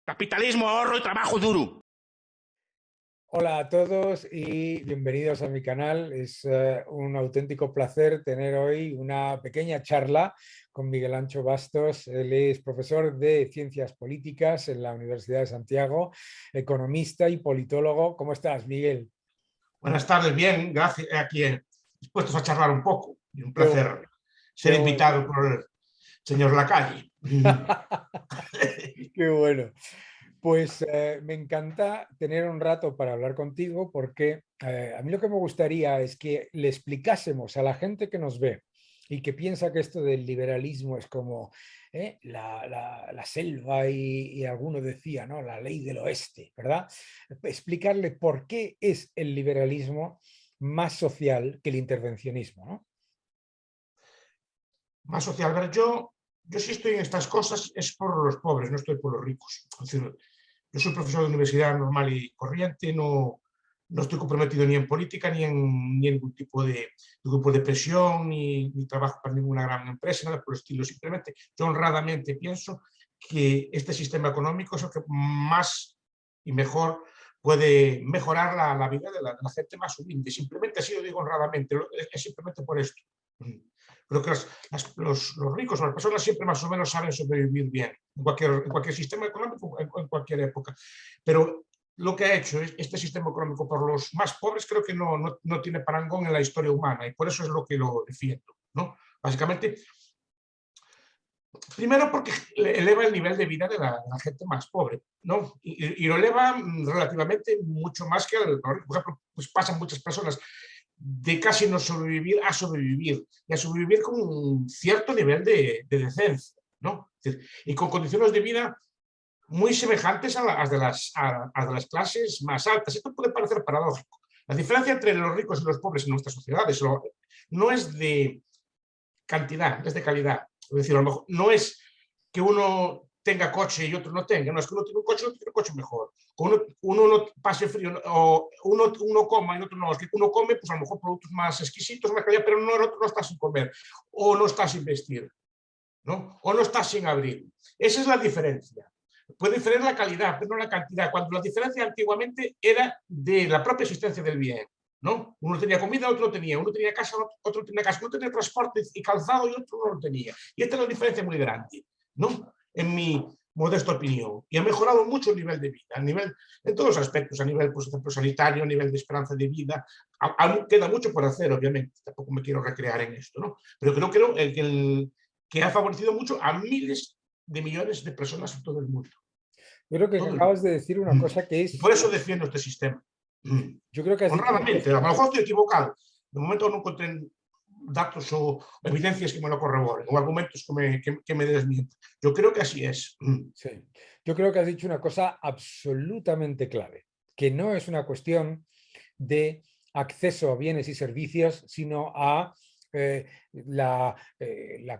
Capitalismo, ahorro y trabajo duro. Hola a todos y bienvenidos a mi canal. Es un auténtico placer tener hoy una pequeña charla con Miguel Ancho Bastos. Él es profesor de Ciencias Políticas en la Universidad de Santiago, economista y politólogo. ¿Cómo estás, Miguel? Buenas tardes, bien, gracias. Aquí dispuestos a charlar un poco. Y un Qué bueno, placer ser qué bueno. invitado por el señor Lacalle. Qué bueno. Pues me encanta tener un rato para hablar contigo porque a mí lo que me gustaría es que le explicásemos a la gente que nos ve y que piensa que esto del liberalismo es como la selva y alguno decía, ¿no? La ley del oeste, ¿verdad? Explicarle por qué es el liberalismo más social que el intervencionismo, ¿no? Más social. Ver, yo sí estoy en estas cosas, es por los pobres, no estoy por los ricos. Es decir, yo soy profesor de universidad normal y corriente, no estoy comprometido ni en política ni en ningún tipo de grupo de presión, ni trabajo para ninguna gran empresa, nada por el estilo. Simplemente yo honradamente pienso que este sistema económico es el que más y mejor puede mejorar la vida de la gente más humilde. Simplemente así lo digo honradamente, es simplemente por esto. Creo que los ricos o las personas siempre más o menos saben sobrevivir bien en cualquier sistema económico, en cualquier época. Pero lo que ha hecho este sistema económico por los más pobres creo que no tiene parangón en la historia humana y por eso es lo que lo defiendo, ¿no? Básicamente, primero porque eleva el nivel de vida de la gente más pobre, ¿no? Y lo eleva relativamente mucho más que al rico. Por ejemplo, pues pasan muchas personas de casi no sobrevivir a sobrevivir, y a sobrevivir con un cierto nivel de decencia, ¿no? Y con condiciones de vida muy semejantes a las de las clases más altas. Esto puede parecer paradójico. La diferencia entre los ricos y los pobres en nuestras sociedades no es de cantidad, es de calidad. Es decir, a lo mejor no es que uno tenga coche y otro no tenga, no es que uno tiene un coche y otro tiene un coche mejor. Uno no pase frío, o uno coma y otro no, es que uno come, pues a lo mejor productos más exquisitos, más calidad, pero el otro no está sin comer, o no está sin vestir, ¿no? O no está sin abrigo. Esa es la diferencia. Puede diferir la calidad, pero no la cantidad, cuando la diferencia antiguamente era de la propia existencia del bien, ¿no? Uno tenía comida, otro no tenía, uno tenía casa, otro tenía casa, uno tenía transporte y calzado y otro no lo tenía. Y esta es la diferencia muy grande, ¿no? En mi modesta opinión. Y ha mejorado mucho el nivel de vida, en todos los aspectos, a nivel, pues, ejemplo, sanitario, a nivel de esperanza de vida. Aún queda mucho por hacer, obviamente, tampoco me quiero recrear en esto, ¿no? Pero creo que ha favorecido mucho a miles de millones de personas en todo el mundo. Yo creo que Todo el acabas mundo. de decir una cosa que Y es, por eso defiendo este sistema. yo creo que has dicho una Honradamente, a lo cosa. mejor estoy equivocado. De momento no encontré datos o evidencias que me lo corroboren, o argumentos que me desmientan. Yo creo que así es. Sí. Yo creo que has dicho una cosa absolutamente clave, que no es una cuestión de acceso a bienes y servicios, sino a la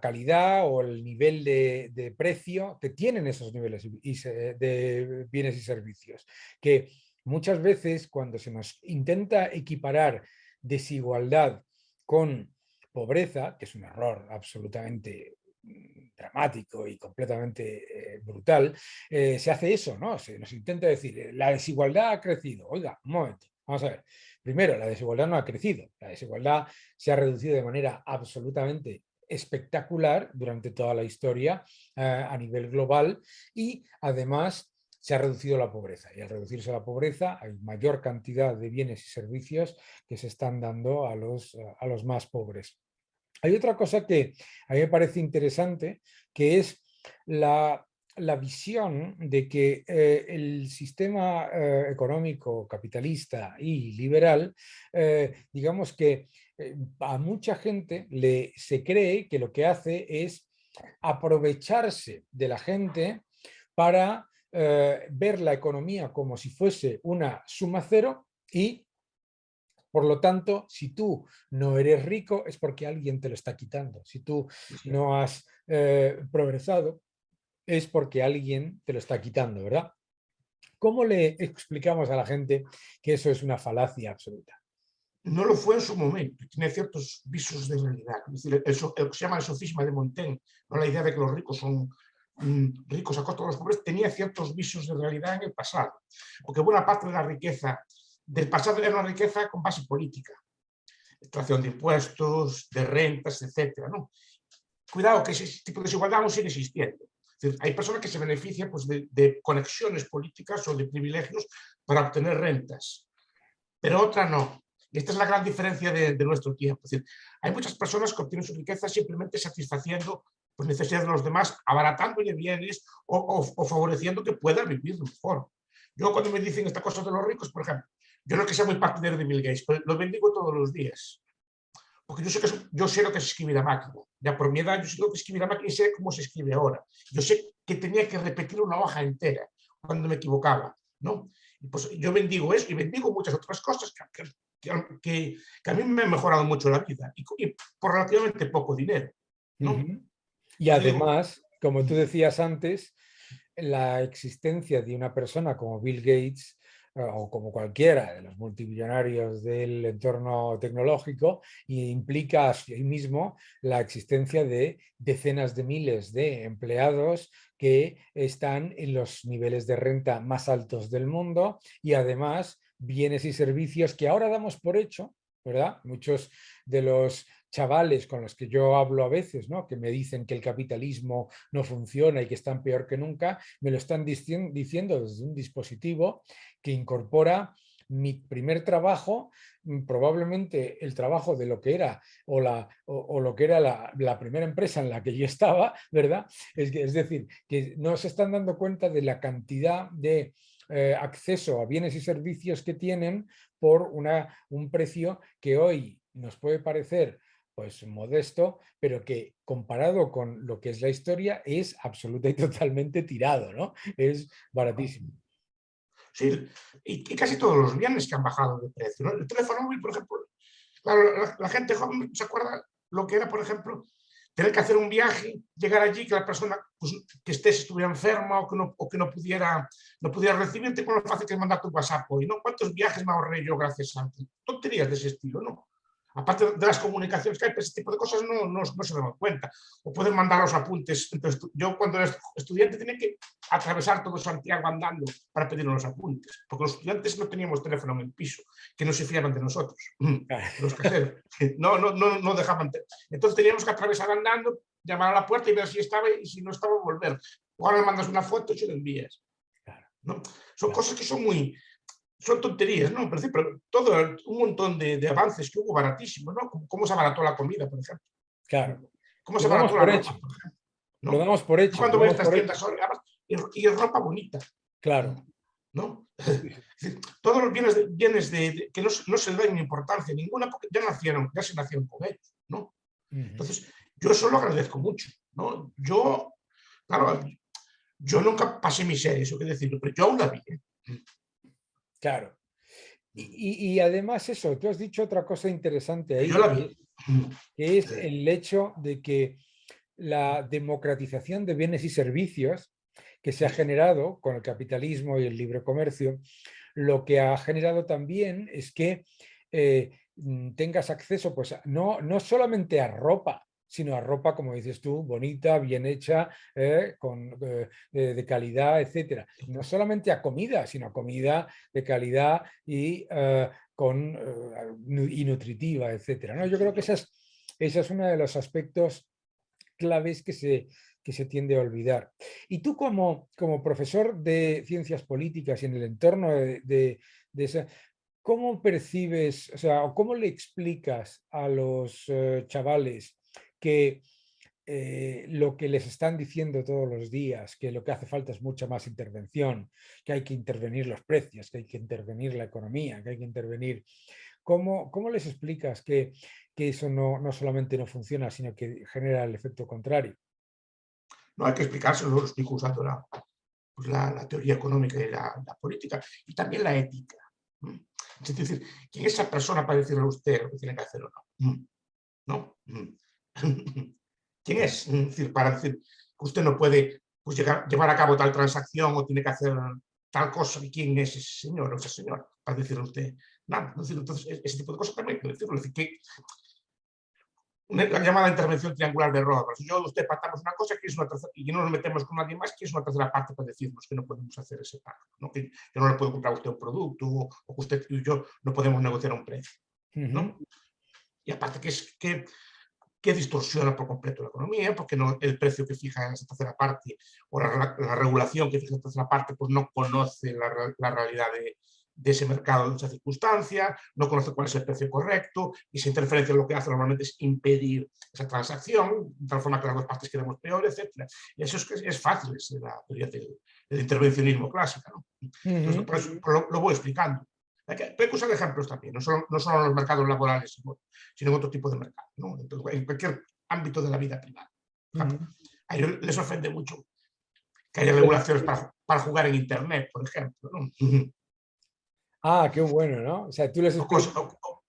calidad o el nivel de precio que tienen esos niveles de bienes y servicios. Que muchas veces cuando se nos intenta equiparar desigualdad con pobreza, que es un error absolutamente dramático y completamente brutal, se hace eso, ¿no? Se nos intenta decir, la desigualdad ha crecido. Oiga, un momento, vamos a ver. Primero, la desigualdad no ha crecido. La desigualdad se ha reducido de manera absolutamente espectacular durante toda la historia a nivel global y además se ha reducido la pobreza. Y al reducirse la pobreza hay mayor cantidad de bienes y servicios que se están dando a los más pobres. Hay otra cosa que a mí me parece interesante, que es la visión de que el sistema económico capitalista y liberal, digamos que a mucha gente se cree que lo que hace es aprovecharse de la gente para ver la economía como si fuese una suma cero y por lo tanto, si tú no eres rico es porque alguien te lo está quitando. Si tú no has progresado es porque alguien te lo está quitando, ¿verdad? ¿Cómo le explicamos a la gente que eso es una falacia absoluta? No lo fue en su momento, tiene ciertos visos de realidad. Es decir, el que se llama el sofisma de Montaigne, ¿no? La idea de que los ricos son ricos a costa de los pobres tenía ciertos visos de realidad en el pasado, porque buena parte de la riqueza del pasado era una riqueza con base política, extracción de impuestos, de rentas, etcétera, ¿no? Cuidado que ese tipo de desigualdad aún sigue existiendo. Es decir, hay personas que se benefician pues, de conexiones políticas o de privilegios para obtener rentas, pero otras no. Y esta es la gran diferencia de nuestro tiempo. Es decir, hay muchas personas que obtienen su riqueza simplemente satisfaciendo pues, necesidades de los demás, abaratándole bienes o favoreciendo que puedan vivir mejor. Yo cuando me dicen esta cosa de los ricos, por ejemplo, yo no es que sea muy partidario de Bill Gates, pero lo bendigo todos los días. Porque yo sé lo que es escribir a máquina. Ya por mi edad yo sé lo que es escribir a máquina y sé cómo se escribe ahora. Yo sé que tenía que repetir una hoja entera cuando me equivocaba, ¿no? Y pues yo bendigo eso y bendigo muchas otras cosas que a mí me han mejorado mucho la vida y por relativamente poco dinero, ¿no? Y además, como tú decías antes, la existencia de una persona como Bill Gates o como cualquiera de los multimillonarios del entorno tecnológico implica a sí mismo la existencia de decenas de miles de empleados que están en los niveles de renta más altos del mundo y además bienes y servicios que ahora damos por hecho, ¿verdad? Muchos de los chavales con los que yo hablo a veces, ¿no? Que me dicen que el capitalismo no funciona y que están peor que nunca, me lo están diciendo desde un dispositivo que incorpora mi primer trabajo, probablemente el trabajo de lo que era o lo que era la primera empresa en la que yo estaba, ¿verdad? Es decir, que no se están dando cuenta de la cantidad de acceso a bienes y servicios que tienen por un precio que hoy nos puede parecer pues modesto, pero que comparado con lo que es la historia es absoluta y totalmente tirado, ¿no? Es baratísimo. Sí, y casi todos los bienes que han bajado de precio, ¿no? El teléfono móvil, por ejemplo, claro, la gente joven se acuerda lo que era, por ejemplo, tener que hacer un viaje, llegar allí, que la persona pues, que estuviera enferma o que no pudiera recibirte, con lo fácil que es mandarte un WhatsApp hoy, ¿no? ¿Cuántos viajes me ahorré yo gracias a tonterías de ese estilo, ¿no? Aparte de las comunicaciones que hay, pues ese tipo de cosas no se dan cuenta. O pueden mandar los apuntes. Entonces, yo cuando era estudiante tenía que atravesar todo Santiago andando para pedir los apuntes, porque los estudiantes no teníamos teléfono en el piso, que no se fiaban de nosotros, los caseros. No dejaban. Entonces teníamos que atravesar andando, llamar a la puerta y ver si estaba y si no estaba volver. O ahora le mandas una foto y se la envías. ¿No? Son cosas que son tonterías, ¿no? Pero todo un montón de avances que hubo baratísimos, ¿no? Cómo se abarató la comida, por ejemplo. Claro. Cómo se abarató la ropa, por ejemplo. ¿No? Lo damos por hecho. Cuando ves estas tiendas y es ropa bonita. Claro. ¿No? Todos los bienes que no se le dan importancia ninguna porque ya se nacieron con ellos, ¿no? Entonces, yo eso lo agradezco mucho, ¿no? Claro, yo nunca pasé miseria, eso que decirlo, pero yo aún la vi. Claro. Y además eso, tú has dicho otra cosa interesante ahí, Yo la vi. que es el hecho de que la democratización de bienes y servicios que se ha generado con el capitalismo y el libre comercio, lo que ha generado también es que tengas acceso pues, no solamente a ropa, sino a ropa, como dices tú, bonita, bien hecha, de calidad, etc. No solamente a comida, sino a comida de calidad y nutritiva, etc. ¿no? Yo creo que esa es uno de los aspectos claves que se tiende a olvidar. Y tú como profesor de ciencias políticas y en el entorno de esa, ¿cómo percibes, o sea, cómo le explicas a los chavales que lo que les están diciendo todos los días, que lo que hace falta es mucha más intervención, que hay que intervenir los precios, que hay que intervenir la economía, que hay que intervenir... ¿Cómo les explicas que eso no solamente no funciona, sino que genera el efecto contrario? No hay que explicárselo, lo explico usando la teoría económica y la política y también la ética. Es decir, ¿quién es esa persona para decirle a usted lo que tiene que hacer o no? ¿No? ¿Quién es? Es decir, para decir que usted no puede pues, llevar a cabo tal transacción o tiene que hacer tal cosa. ¿Quién es ese señor o esa señora para decirle a usted nada? Es decir, entonces, ese tipo de cosas también hay que decirlo. Es decir, que la llamada intervención triangular de Rodas. Yo y usted pactamos una cosa que es una tercera, y no nos metemos con nadie más, que es una tercera parte para decirnos que no podemos hacer ese pacto, ¿no? Que no le puedo comprar a usted un producto, o que usted y yo no podemos negociar un precio, ¿no? Y aparte que distorsiona por completo la economía, porque no, el precio que fija en esa tercera parte, o la regulación que fija en esa tercera parte, pues no conoce la realidad de ese mercado, de esa circunstancia, no conoce cuál es el precio correcto, y esa interferencia lo que hace normalmente es impedir esa transacción, de tal forma que las dos partes quedemos peor, etc. Y eso es fácil, es la teoría del intervencionismo clásica, ¿no? Entonces, por eso, lo voy explicando. Hay que usar ejemplos también, no solo en los mercados laborales, sino en otro tipo de mercados, ¿no? Entonces, en cualquier ámbito de la vida privada. A ellos les ofende mucho que haya regulaciones para jugar en Internet, por ejemplo, ¿no? Ah, qué bueno, ¿no? O sea, tú les explicas...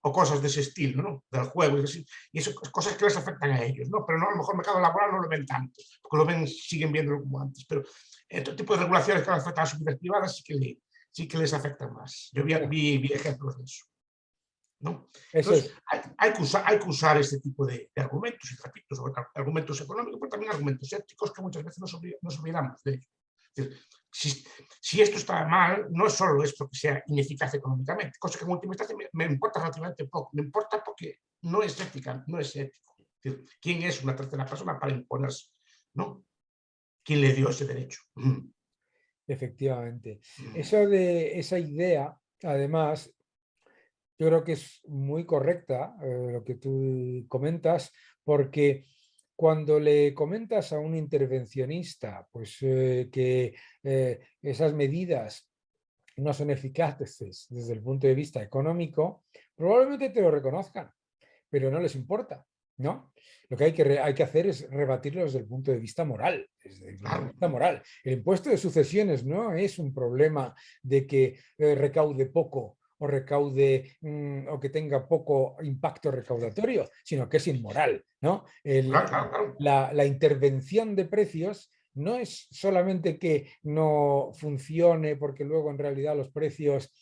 o cosas de ese estilo, ¿no? Del juego, y eso, cosas que les afectan a ellos, ¿no? Pero no, a lo mejor el mercado laboral no lo ven tanto, porque lo ven, siguen viéndolo como antes, pero este tipo de regulaciones que afectan a sus vidas privadas sí que les afectan más. Yo vi ejemplos de eso, ¿no? Entonces, hay que usar este tipo de argumentos, y repito, sobre argumentos económicos, pero también argumentos éticos que muchas veces nos olvidamos de ello. Es decir, si esto está mal, no es solo esto que sea ineficaz económicamente, cosa que en última instancia me importa relativamente poco, me importa porque no es ética, no es ético. Es decir, ¿quién es una tercera persona para imponerse? ¿No? ¿Quién le dio ese derecho? Efectivamente. Esa idea, además, yo creo que es muy correcta lo que tú comentas, porque cuando le comentas a un intervencionista pues, que esas medidas no son eficaces desde el punto de vista económico, probablemente te lo reconozcan, pero no les importa, ¿no? Lo que hay que hacer es rebatirlo desde el punto de vista moral. Desde el punto de vista moral. El impuesto de sucesiones no es un problema de que recaude poco o recaude o que tenga poco impacto recaudatorio, sino que es inmoral, ¿no? La intervención de precios no es solamente que no funcione porque luego en realidad los precios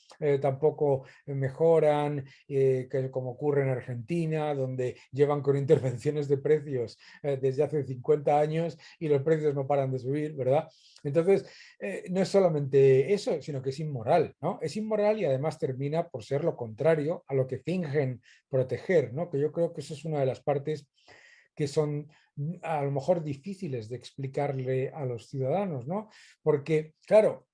tampoco mejoran, que como ocurre en Argentina, donde llevan con intervenciones de precios desde hace 50 años y los precios no paran de subir, ¿verdad? Entonces, no es solamente eso, sino que es inmoral, ¿no? Es inmoral y además termina por ser lo contrario a lo que fingen proteger, ¿no? Que yo creo que eso es una de las partes que son a lo mejor difíciles de explicarle a los ciudadanos, ¿no? Porque, claro,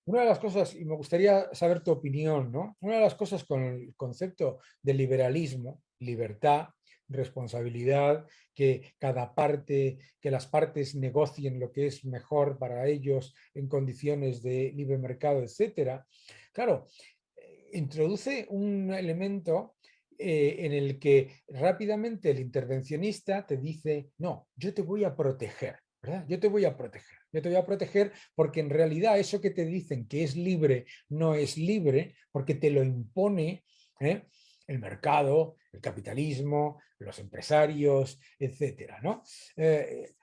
una de las cosas, y me gustaría saber tu opinión, ¿no? Una de las cosas con el concepto de liberalismo, libertad, responsabilidad, que cada parte, que las partes negocien lo que es mejor para ellos en condiciones de libre mercado, etcétera. Claro, introduce un elemento en el que rápidamente el intervencionista te dice, no, yo te voy a proteger, ¿verdad? Yo te voy a proteger porque en realidad eso que te dicen que es libre no es libre porque te lo impone el mercado, el capitalismo, los empresarios, etcétera, ¿no?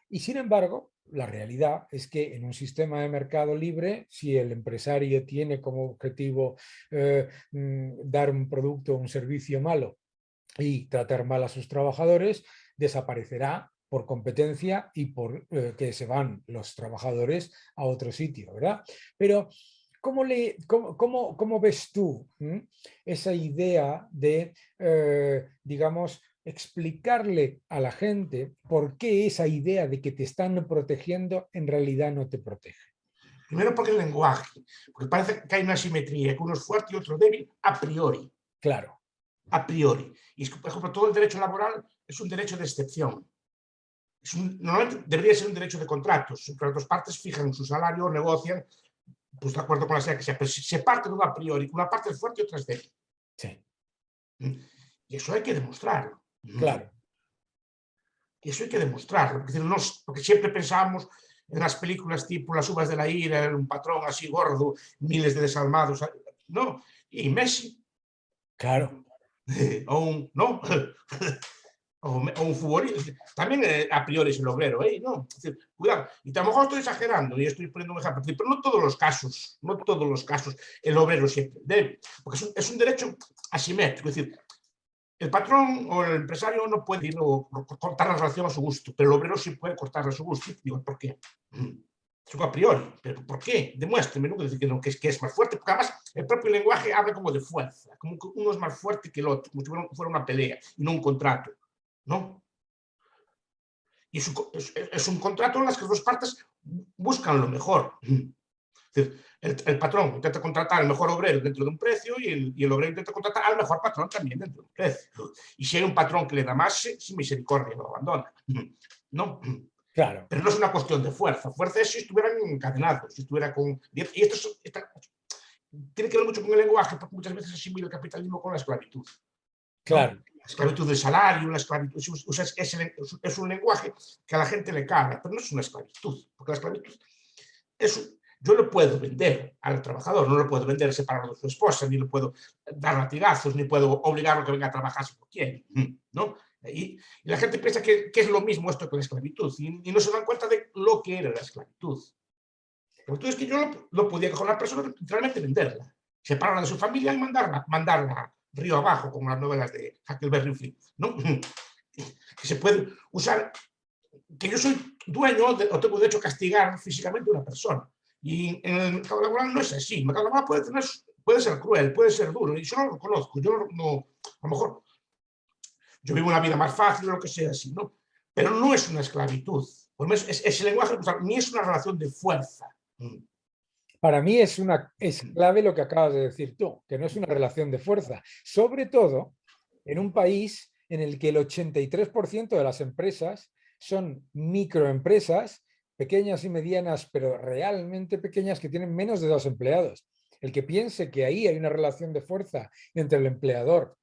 Y sin embargo, la realidad es que en un sistema de mercado libre, si el empresario tiene como objetivo dar un producto o un servicio malo y tratar mal a sus trabajadores, desaparecerá por competencia y por que se van los trabajadores a otro sitio, ¿verdad? Pero ¿cómo ves tú esa idea de, digamos, explicarle a la gente por qué esa idea de que te están protegiendo en realidad no te protege? Primero porque el lenguaje, porque parece que hay una asimetría, que uno es fuerte y otro débil a priori. Claro. A priori. Y, por ejemplo, todo el derecho laboral es un derecho de excepción. Normalmente debería ser un derecho de contratos. Las dos partes fijan su salario, negocian, pues de acuerdo con la que sea, pero se parte de una a priori, una parte es fuerte y otra es débil. Sí. Y eso hay que demostrarlo. Claro. Y eso hay que demostrarlo, porque siempre pensábamos en las películas tipo Las uvas de la ira, un patrón así gordo, miles de desalmados. No, y Messi. Claro. ¿No? o un futbolista. También a priori es el obrero, ¿no? Es decir, cuidado. Y a lo mejor estoy exagerando y estoy poniendo un ejemplo, pero no todos los casos el obrero siempre debe, porque es un derecho asimétrico. Es decir, el patrón o el empresario no puede ir o cortar la relación a su gusto, pero el obrero sí puede cortarla a su gusto. Digo, ¿por qué? Eso a priori, pero ¿por qué? Demuéstrame, ¿no? Decir que, no, que es más fuerte, porque además el propio lenguaje habla como de fuerza, como que uno es más fuerte que el otro, como si fuera una pelea y no un contrato, ¿no? Y es un contrato en el que las dos partes buscan lo mejor. Es decir, el patrón intenta contratar al mejor obrero dentro de un precio y el obrero intenta contratar al mejor patrón también dentro de un precio. Y si hay un patrón que le da más, sin misericordia lo abandona. ¿No? Claro. Pero no es una cuestión de fuerza. Fuerza es si estuvieran encadenados, si estuviera con... Y esto tiene que ver mucho con el lenguaje, porque muchas veces asimila el capitalismo con la esclavitud. Claro. ¿No? La esclavitud del salario, la esclavitud, es un lenguaje que a la gente le carga, pero no es una esclavitud, porque la esclavitud yo lo puedo vender al trabajador, no lo puedo vender separado de su esposa, ni lo puedo dar latigazos, ni puedo obligarlo a que venga a trabajar si no quiere, ¿no? Y la gente piensa que es lo mismo esto que la esclavitud, y no se dan cuenta de lo que era la esclavitud. La esclavitud es que yo lo podía coger a una persona, literalmente venderla, separarla de su familia y mandarla río abajo, como las novelas de Huckleberry Finn, ¿no? Que se puede usar, que yo soy dueño o tengo derecho a castigar físicamente a una persona. Y en el mercado laboral no es así. El mercado laboral puede ser cruel, puede ser duro, y yo no lo conozco. Yo no, a lo mejor yo vivo una vida más fácil o lo que sea así, ¿no? Pero no es una esclavitud. Ese lenguaje ni es una relación de fuerza. Para mí es clave lo que acabas de decir tú, que no es una relación de fuerza. Sobre todo en un país en el que el 83% de las empresas son microempresas, pequeñas y medianas, pero realmente pequeñas, que tienen menos de 2 empleados. El que piense que ahí hay una relación de fuerza entre el empleador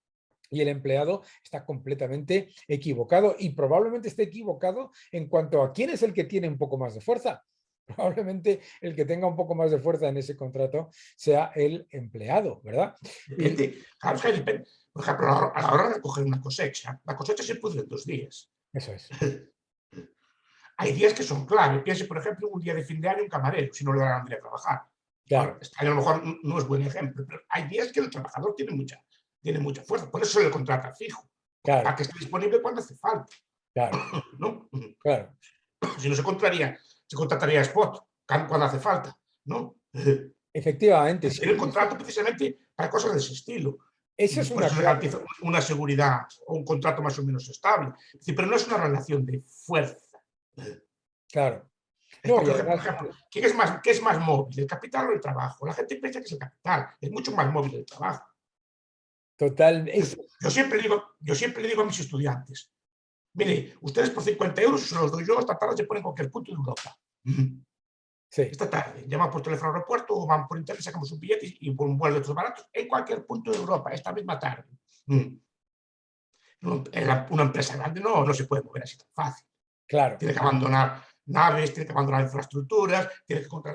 y el empleado está completamente equivocado, y probablemente esté equivocado en cuanto a quién es el que tiene un poco más de fuerza. Probablemente el que tenga un poco más de fuerza en ese contrato sea el empleado, ¿verdad? Depende. Claro, depende. Por ejemplo, a la hora de recoger una cosecha, la cosecha se pudre en 2 días. Eso es. Hay días que son clave. Piense, por ejemplo, un día de fin de año un camarero, si no le dan a ir a trabajar. Claro. Bueno, este año a lo mejor no es buen ejemplo, pero hay días que el trabajador tiene mucha fuerza. Por eso se le contrata fijo. Claro. Para que esté disponible cuando hace falta. Claro. ¿No? Claro. Si no se contrataría spot cuando hace falta, ¿no? Efectivamente. Tiene el contrato precisamente para cosas de ese estilo. Eso es una garantiza una seguridad o un contrato más o menos estable. Es decir, pero no es una relación de fuerza. Claro. No, por ejemplo, ¿qué es más móvil, el capital o el trabajo? La gente piensa que es el capital, es mucho más móvil el trabajo. Total. Yo siempre le digo a mis estudiantes, mire, ustedes por 50 euros se los doy yo, esta tarde se ponen en cualquier punto de Europa. Sí. Esta tarde, llaman por teléfono al aeropuerto o van por internet, sacamos un billete y por un vuelo de estos baratos en cualquier punto de Europa, esta misma tarde. Una empresa grande no se puede mover así tan fácil. Claro. Tiene que abandonar naves, tiene que abandonar infraestructuras,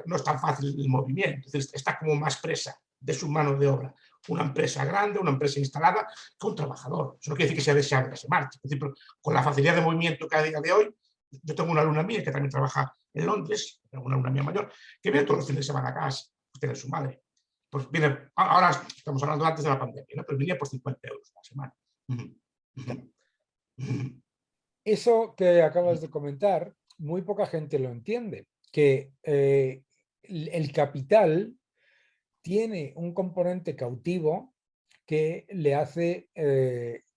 no es tan fácil el movimiento. Entonces, está como más presa de su mano de obra una empresa grande, una empresa instalada, que un trabajador. Eso no quiere decir que sea deseable que se marche. Es decir, con la facilidad de movimiento que a día de hoy, yo tengo una alumna mía que también trabaja en Londres, una alumna mía mayor, que viene todos los fines de semana a casa, tiene su madre. Pues viene, ahora estamos hablando antes de la pandemia, ¿no? Pero venía por 50 euros a la semana. Eso que acabas de comentar, muy poca gente lo entiende, que el capital tiene un componente cautivo que le hace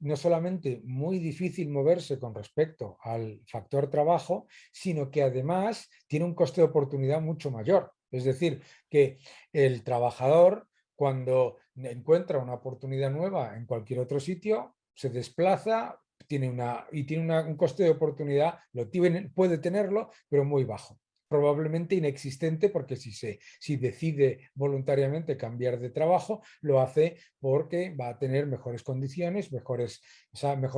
no solamente muy difícil moverse con respecto al factor trabajo, sino que además tiene un coste de oportunidad mucho mayor. Es decir, que el trabajador, cuando encuentra una oportunidad nueva en cualquier otro sitio, se desplaza, tiene un coste de oportunidad, puede tenerlo, pero muy bajo. Probablemente inexistente, porque si decide voluntariamente cambiar de trabajo, lo hace porque va a tener mejores condiciones, mejor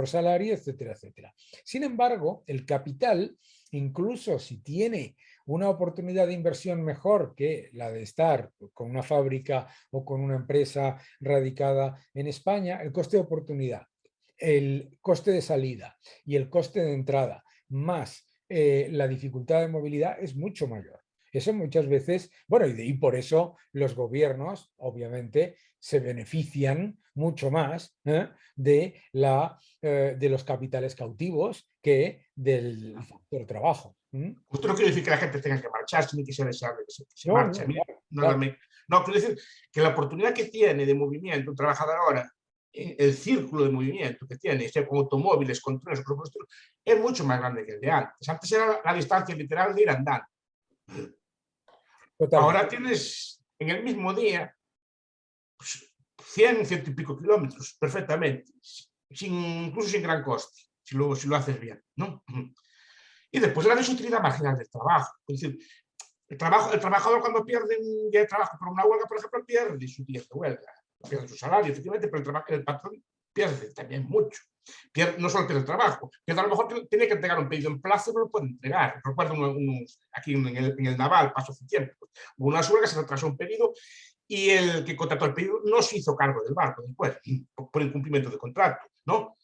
salario, etcétera, etcétera. Sin embargo, el capital, incluso si tiene una oportunidad de inversión mejor que la de estar con una fábrica o con una empresa radicada en España, el coste de oportunidad, el coste de salida y el coste de entrada, más la dificultad de movilidad, es mucho mayor. Eso muchas veces, bueno, y por eso los gobiernos, obviamente, se benefician mucho más de los capitales cautivos que del factor trabajo. Esto no quiere decir que la gente tenga que marcharse ni que sea deseable que se No, marche. no, A mí, claro, no, claro. no, quiero decir que la oportunidad que tiene de movimiento un trabajador ahora, el círculo de movimiento que tiene, sea con automóviles, con trenes, es mucho más grande que el de antes. Antes era la distancia literal de ir andando. Totalmente. Ahora tienes en el mismo día pues, 100, ciento y pico kilómetros perfectamente, incluso sin gran coste, si lo haces bien, ¿no? Y después la desutilidad marginal del trabajo. Es decir, el trabajador cuando pierde un día de trabajo por una huelga, por ejemplo, pierde su día de huelga, pierde su salario, efectivamente, pero el patrón pierde también mucho. No solo pierde el trabajo, pierde a lo mejor tiene que entregar un pedido en plazo y no lo puede entregar. Recuerdo aquí en el Naval, pasó hace tiempo, hubo unas huelgas, se retrasó un pedido y el que contrató el pedido no se hizo cargo del barco después, por incumplimiento de contrato, ¿no?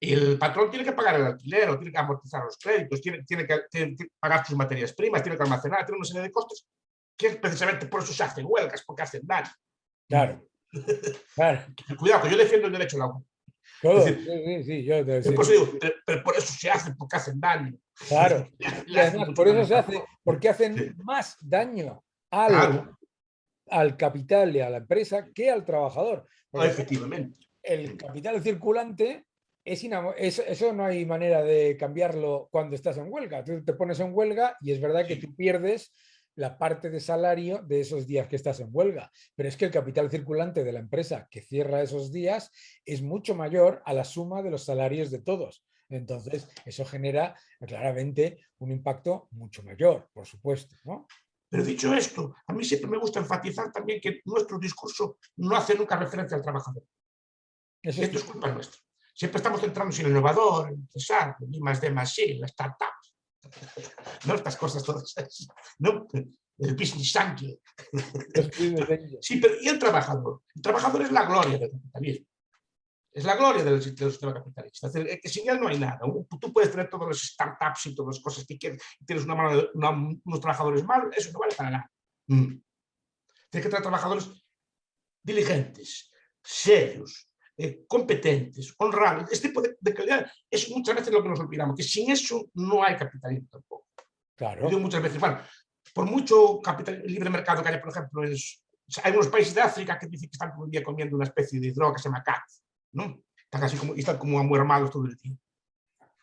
El patrón tiene que pagar el alquiler, o tiene que amortizar los créditos, tiene que pagar sus materias primas, tiene que almacenar, tiene una serie de costos, que precisamente por eso se hacen huelgas, porque hacen daño. Claro, claro. Cuidado, que yo defiendo el derecho a la huelga. Todo, Es decir, sí, yo te por eso digo, pero por eso se hace, porque hacen daño. claro. Y Le hacen además, mucho por eso daño se al hace, patrón. porque hacen Sí. más daño Claro, al capital y a la empresa que al trabajador. Porque efectivamente. el capital circulante eso no hay manera de cambiarlo cuando estás en huelga. Tú te pones en huelga y es verdad que Sí. tú pierdes la parte de salario de esos días que estás en huelga. Pero es que el capital circulante de la empresa que cierra esos días es mucho mayor a la suma de los salarios de todos. Entonces, eso genera claramente un impacto mucho mayor, por supuesto, ¿no? Pero dicho esto, a mí siempre me gusta enfatizar también que nuestro discurso no hace nunca referencia al trabajador. Eso es Esto es culpa nuestra. Siempre estamos centrándonos en el innovador, en el empresario, en I+D+I, las startups, ¿no? Estas cosas todas, ¿no? El business angel. Sí, pero ¿y el trabajador? El trabajador es la gloria del capitalismo. Es la gloria del sistema capitalista. Es decir, que sin él no hay nada. Tú puedes tener todas las startups y todas las cosas que quieres, y tienes unos trabajadores malos, eso no vale para nada. Tienes que tener trabajadores diligentes, serios, competentes, honrados. Este tipo de calidad es muchas veces lo que nos olvidamos, que sin eso no hay capitalismo tampoco. Claro. Yo digo muchas veces, bueno, por mucho capital, libre mercado que haya, por ejemplo, hay unos países de África que dicen que están todo el día comiendo una especie de droga que se llama cat, ¿no? Están así como, y están como muy armados todo el día.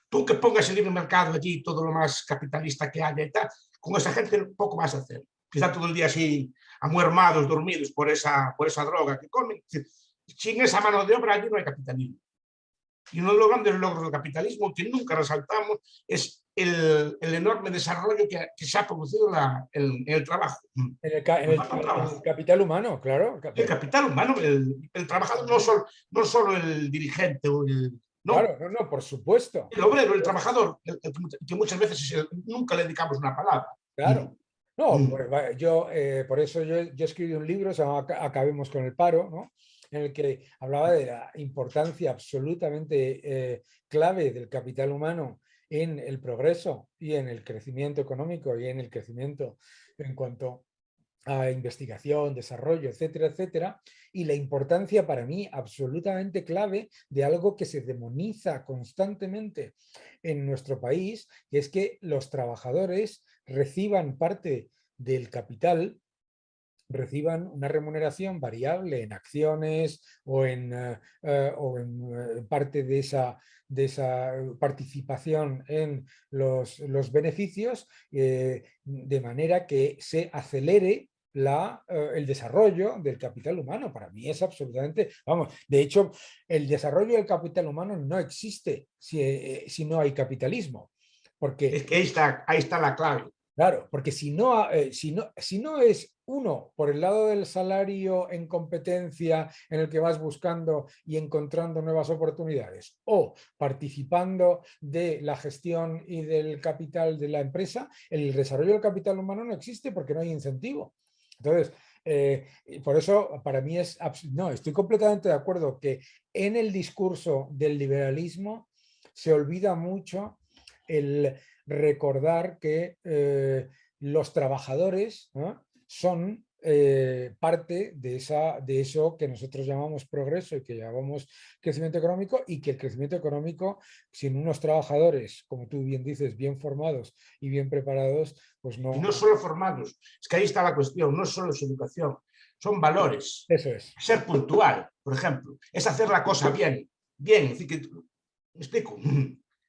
Tú que pongas el libre mercado allí, todo lo más capitalista que haya y tal, con esa gente poco vas a hacer. Que están todo el día así, amuermados, dormidos por esa droga que comen. Sin esa mano de obra allí no hay capitalismo. Y uno de los grandes logros del capitalismo que nunca resaltamos es el enorme desarrollo que se ha producido en el trabajo. En el capital humano, claro. El capital humano, el trabajador, no solo el dirigente o no, claro, no, por supuesto. el obrero, el trabajador, que muchas veces nunca le dedicamos una palabra. Claro. No, yo por eso yo escribí un libro, se llama Acabemos con el paro, ¿no? En el que hablaba de la importancia absolutamente clave del capital humano en el progreso y en el crecimiento económico y en el crecimiento en cuanto a investigación, desarrollo, etcétera, etcétera, y la importancia para mí absolutamente clave de algo que se demoniza constantemente en nuestro país, que es que los trabajadores reciban parte del capital, reciban una remuneración variable en acciones o en parte de esa participación en los beneficios, de manera que se acelere el desarrollo del capital humano. Para mí es absolutamente, vamos, de hecho, el desarrollo del capital humano no existe si no hay capitalismo. Porque, es que ahí está la clave. Claro, porque si no es uno por el lado del salario en competencia en el que vas buscando y encontrando nuevas oportunidades, o participando de la gestión y del capital de la empresa, el desarrollo del capital humano no existe porque no hay incentivo. Entonces, por eso para mí no, estoy completamente de acuerdo que en el discurso del liberalismo se olvida mucho el recordar que los trabajadores, ¿no?, son parte de eso que nosotros llamamos progreso y que llamamos crecimiento económico, y que el crecimiento económico, sin unos trabajadores, como tú bien dices, bien formados y bien preparados, pues no. Y no solo formados, es que ahí está la cuestión, no es solo su educación, son valores. Eso es. Ser puntual, por ejemplo, es hacer la cosa bien, bien, es decir, que, me explico,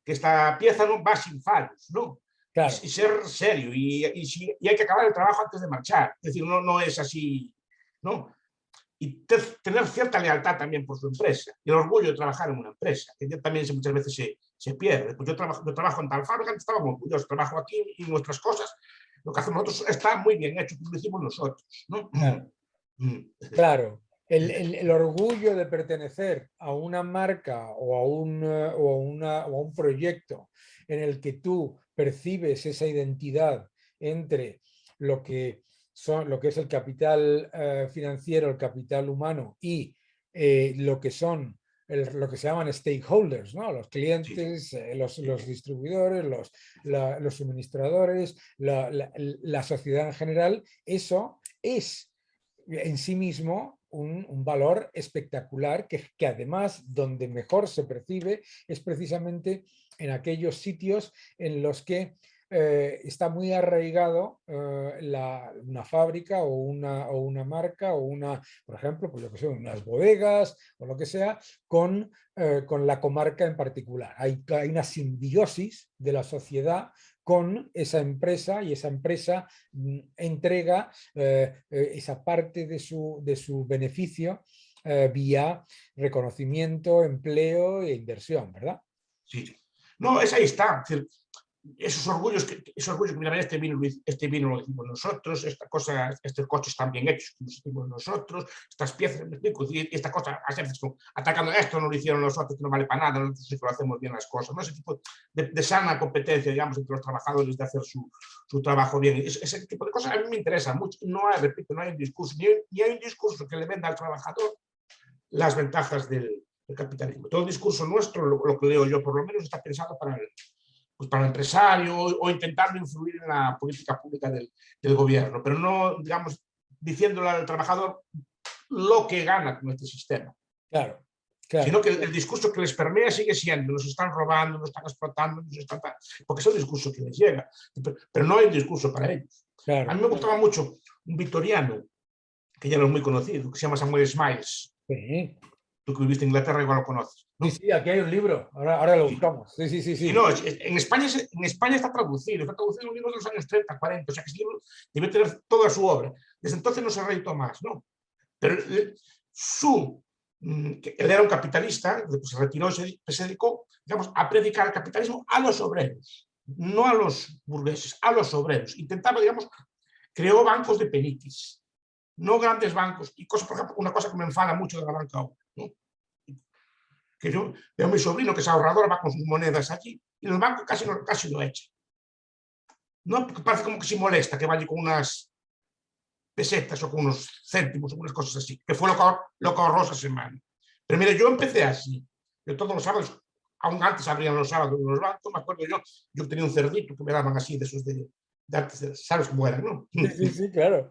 que esta pieza no va sin fallos, ¿no? Claro. Y ser serio, y hay que acabar el trabajo antes de marchar, es decir, no es así, ¿no? Y tener cierta lealtad también por su empresa, y el orgullo de trabajar en una empresa, que también muchas veces se pierde. Pues yo trabajo en tal fábrica, estábamos orgullosos, trabajo aquí y nuestras cosas, lo que hacemos nosotros está muy bien hecho, lo hicimos nosotros, ¿no? Claro. Claro. El orgullo de pertenecer a una marca o a un proyecto en el que tú percibes esa identidad entre lo que es el capital financiero, el capital humano, y lo que son lo que se llaman stakeholders, ¿no? Los clientes, los distribuidores, los suministradores, la sociedad en general. Eso es en sí mismo un valor espectacular que además donde mejor se percibe es precisamente en aquellos sitios en los que está muy arraigado una fábrica o una marca o por ejemplo, pues yo que sé, unas bodegas o lo que sea, con la comarca en particular. Hay una simbiosis de la sociedad con esa empresa, y esa empresa entrega esa parte de su beneficio vía reconocimiento, empleo e inversión, ¿verdad? Sí. No, ahí está. Es decir, esos orgullos que mira, este vino lo hicimos nosotros, estos coches están bien hechos, los hicimos nosotros, estas piezas, me explico, y esta cosa, a veces atacando esto no lo hicieron nosotros, que no vale para nada, nosotros sí que lo hacemos bien las cosas, ¿no? Ese tipo de sana competencia, digamos, entre los trabajadores de hacer su trabajo bien. Ese tipo de cosas a mí me interesa mucho. No hay, repito, no hay un discurso, ni hay un discurso que le venda al trabajador las ventajas del capitalismo. Todo el discurso nuestro, lo que leo yo por lo menos, está pensado para el empresario o intentando influir en la política pública del gobierno, pero no, digamos, diciéndole al trabajador lo que gana con este sistema. Claro, claro. Sino que el discurso que les permea sigue siendo: nos están robando, nos están explotando, porque es el discurso que les llega, pero no hay un discurso para ellos. Claro. A mí me gustaba mucho un victoriano, que ya no es muy conocido, que se llama Samuel Smiles. Sí. Tú que viviste en Inglaterra igual lo conoces, ¿no? Sí, aquí hay un libro, ahora lo buscamos. Sí. Y no, en España está traducido en un libro de los años 30, 40, o sea que ese libro debe tener toda su obra. Desde entonces no se ha reeditado más, ¿no? Pero él era un capitalista, después se retiró y se dedicó, digamos, a predicar el capitalismo a los obreros, no a los burgueses, a los obreros. Intentaba, digamos, creó bancos de peniques, no grandes bancos, y por ejemplo, una cosa que me enfada mucho de la banca ahora, ¿no? Que yo veo a mi sobrino, que es ahorrador, va con sus monedas allí, y el banco casi lo echa. No, porque parece como que se molesta que vaya con unas pesetas o con unos céntimos o unas cosas así, que fue lo que ahorró esa semana. Pero mira, yo empecé así. Yo todos los sábados, aún antes abrían los sábados los bancos, me acuerdo yo tenía un cerdito que me daban así, de esos de antes, ¿sabes cómo eran, no? Sí, claro.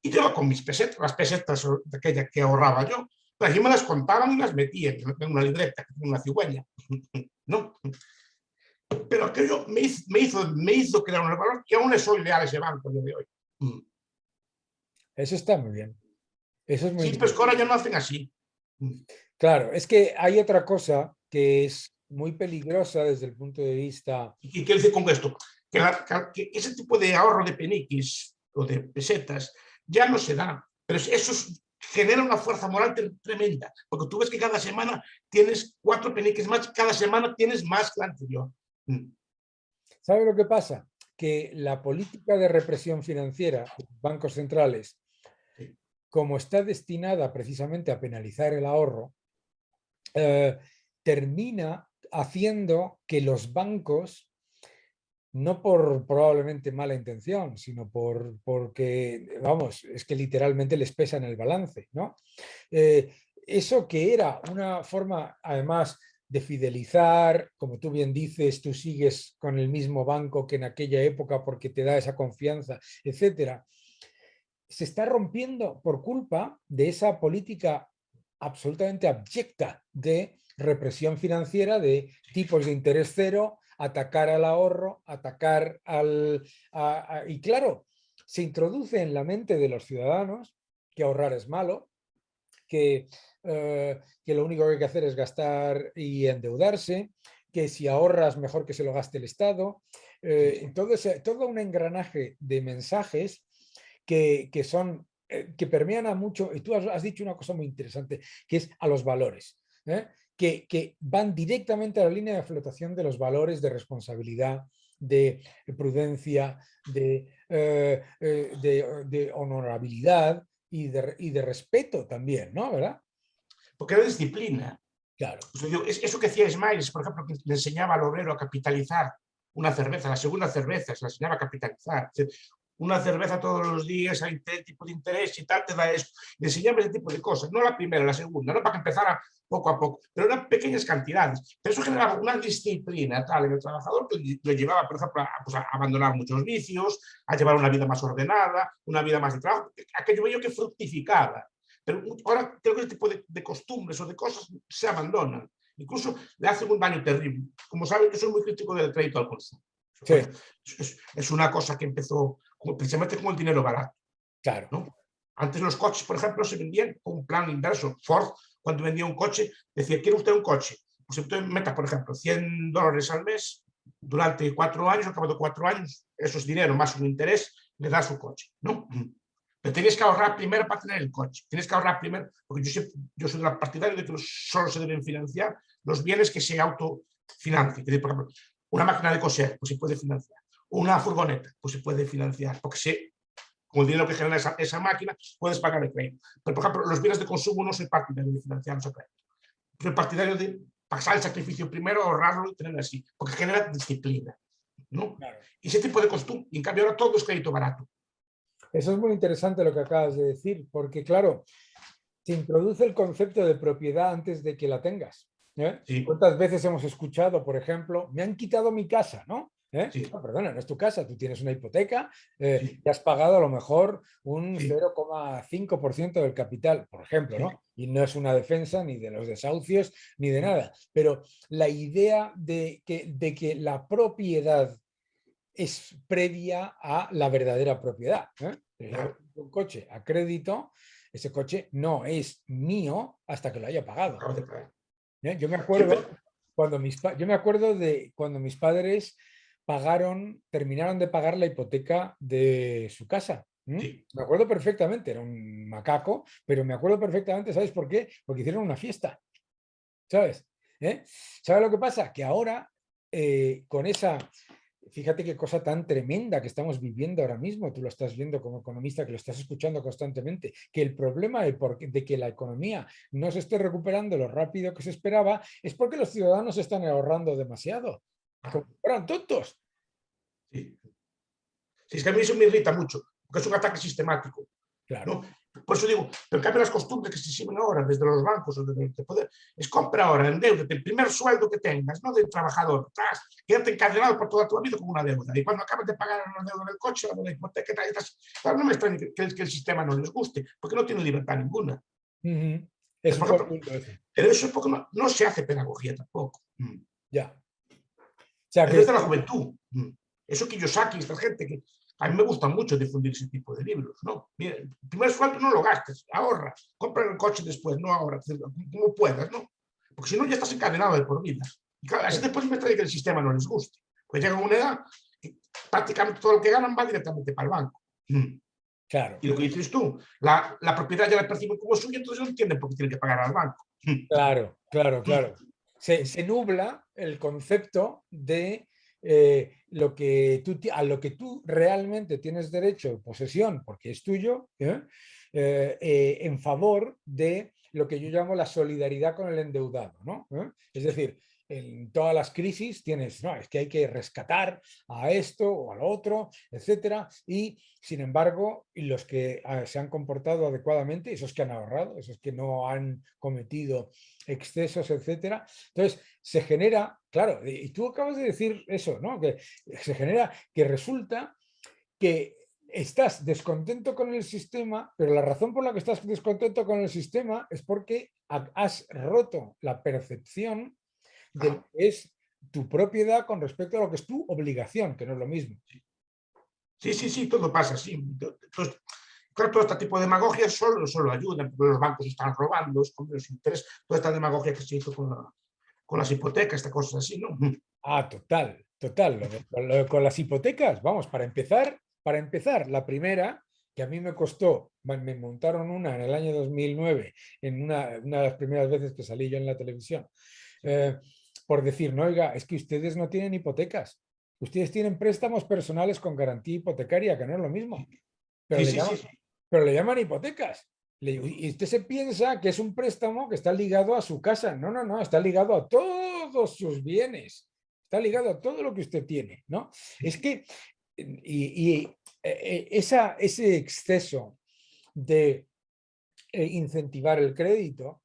Y yo iba con mis pesetas, las pesetas de aquella que ahorraba yo, pero allí me las contaban y las metía en una libreta, en una cigüeña, ¿no? Pero aquello me hizo crear un valor, y aún le soy leal a ese banco el día de hoy. Eso está muy bien. Eso es muy sí, bien. pero es que ahora ya no hacen así. Claro, es que hay otra cosa que es muy peligrosa desde el punto de vista... ¿Y qué decir con esto? Que ese tipo de ahorro de peniques o de pesetas ya no se da, pero eso genera una fuerza moral tremenda, porque tú ves que cada semana tienes 4 peniques más, cada semana tienes más que la anterior. ¿Sabe lo que pasa? Que la política de represión financiera de los bancos centrales, como está destinada precisamente a penalizar el ahorro, termina haciendo que los bancos, no por probablemente mala intención, sino porque, vamos, es que literalmente les pesa en el balance, ¿no? Eso que era una forma, además, de fidelizar, como tú bien dices, tú sigues con el mismo banco que en aquella época porque te da esa confianza, etcétera, se está rompiendo por culpa de esa política absolutamente abyecta de represión financiera, de tipos de interés cero, atacar al ahorro, atacar al... y claro, se introduce en la mente de los ciudadanos que ahorrar es malo, que lo único que hay que hacer es gastar y endeudarse, que si ahorras mejor que se lo gaste el Estado. Todo un engranaje de mensajes que son, que permean a mucho, y tú has dicho una cosa muy interesante, que es a los valores, que van directamente a la línea de flotación de los valores de responsabilidad, de prudencia, de honorabilidad y de respeto también, ¿no? ¿Verdad? Porque era disciplina. Claro. Eso que hacía Smiles, por ejemplo, que le enseñaba al obrero a capitalizar una cerveza, la segunda cerveza, se la enseñaba a capitalizar. Una cerveza todos los días, hay tipo de interés y tal, te da esto. Le enseñaba ese tipo de cosas, no la primera, la segunda, no para que empezara poco a poco, pero eran pequeñas cantidades. Pero eso generaba una disciplina tal en el trabajador que le llevaba, por ejemplo, a abandonar muchos vicios, a llevar una vida más ordenada, una vida más de trabajo, aquello bello que fructificaba. Pero ahora creo que ese tipo de costumbres o de cosas se abandonan. Incluso le hacen un daño terrible. Como saben, yo soy muy crítico del crédito al consumo. Sí. Es una cosa que empezó precisamente con el dinero barato. Claro. ¿No? Antes los coches, por ejemplo, se vendían con un plan inverso. Ford, cuando vendía un coche, decía, ¿quiere usted un coche? Pues usted meta, por ejemplo, $100 al mes durante 4 años, al cabo de 4 años, eso es dinero más un interés, le da su coche, ¿no? Pero tienes que ahorrar primero para tener el coche. Tienes que ahorrar primero, porque yo soy de la partidaria de que solo se deben financiar los bienes que se autofinancien. Por ejemplo, una máquina de coser, pues se puede financiar. Una furgoneta, pues se puede financiar, porque con el dinero que genera esa máquina puedes pagar el crédito. Pero, por ejemplo, los bienes de consumo no soy partidario de financiarlos a crédito. Soy partidario de pasar el sacrificio primero, ahorrarlo y tenerlo así, porque genera disciplina, ¿no? Claro. Y ese tipo de costumbre, y en cambio ahora todo es crédito barato. Eso es muy interesante lo que acabas de decir, porque claro, se introduce el concepto de propiedad antes de que la tengas. Sí. ¿Cuántas veces hemos escuchado, por ejemplo, me han quitado mi casa, ¿no? Sí. No, perdona, no es tu casa, tú tienes una hipoteca Sí. y has pagado a lo mejor un Sí. 0,5% del capital, por ejemplo, ¿no? Y no es una defensa ni de los desahucios ni de nada, pero la idea de que la propiedad es previa a la verdadera propiedad. Claro. Un coche a crédito, ese coche no es mío hasta que lo haya pagado. Acabo de pagar. Yo me acuerdo de cuando mis padres terminaron de pagar la hipoteca de su casa. Sí. Me acuerdo perfectamente, era un macaco, pero me acuerdo perfectamente, ¿sabes por qué? Porque hicieron una fiesta, ¿sabes? ¿Sabes lo que pasa? Que ahora, con esa... Fíjate qué cosa tan tremenda que estamos viviendo ahora mismo, tú lo estás viendo como economista, que lo estás escuchando constantemente, que el problema de que la economía no se esté recuperando lo rápido que se esperaba es porque los ciudadanos están ahorrando demasiado. Como fueran tontos. Sí. Sí, es que a mí eso me irrita mucho, porque es un ataque sistemático. Claro. ¿No? Por eso digo, pero en cambio las costumbres que se siguen ahora desde los bancos o desde el poder, es compra ahora, endeudate, el primer sueldo que tengas, no del trabajador, quédate encadenado por toda tu vida con una deuda. Y cuando acabas de pagar una deuda del coche, la hipoteca, claro, no me extraña que el sistema no les guste, porque no tienen libertad ninguna. Es por ejemplo, pero eso es porque no se hace pedagogía tampoco. Ya. O sea, es desde la juventud. Eso Kiyosaki, esta gente que a mí me gusta mucho difundir ese tipo de libros, ¿no? Mira, el primer sueldo no lo gastes, ahorra, compra el coche después, no ahora, como puedas, ¿no? Porque si no ya estás encadenado de por vida. Y claro, así después me trae que el sistema no les guste. Porque llega una edad que prácticamente todo lo que ganan va directamente para el banco. Claro. Y lo que dices tú, la propiedad ya la perciben como suya, entonces no entienden por qué tienen que pagar al banco. Claro, claro, claro. Se nubla el concepto de a lo que tú realmente tienes derecho, posesión, porque es tuyo, en favor de lo que yo llamo la solidaridad con el endeudado, ¿no? Es decir, en todas las crisis tienes, no, es que hay que rescatar a esto o al otro, etcétera, y sin embargo, los que se han comportado adecuadamente, esos que han ahorrado, esos que no han cometido excesos, etcétera, entonces se genera, claro, y tú acabas de decir eso, ¿no? Que se genera, que resulta que estás descontento con el sistema, pero la razón por la que estás descontento con el sistema es porque has roto la percepción de lo que es tu propiedad con respecto a lo que es tu obligación, que no es lo mismo. Sí, todo pasa así. Entonces, claro, todo este tipo de demagogia solo ayudan, porque los bancos están robando, con los intereses, toda esta demagogia que se hizo con las hipotecas, esta cosa así, ¿no? Ah, total. Con las hipotecas, vamos, para empezar, la primera, que a mí me costó, me montaron una en el año 2009, en una de las primeras veces que salí yo en la televisión, por decir, no, oiga, es que ustedes no tienen hipotecas, ustedes tienen préstamos personales con garantía hipotecaria, que no es lo mismo, pero, Sí. pero le llaman hipotecas. Y usted se piensa que es un préstamo que está ligado a su casa. No, está ligado a todos sus bienes. Está ligado a todo lo que usted tiene, ¿no? Es que ese exceso de incentivar el crédito,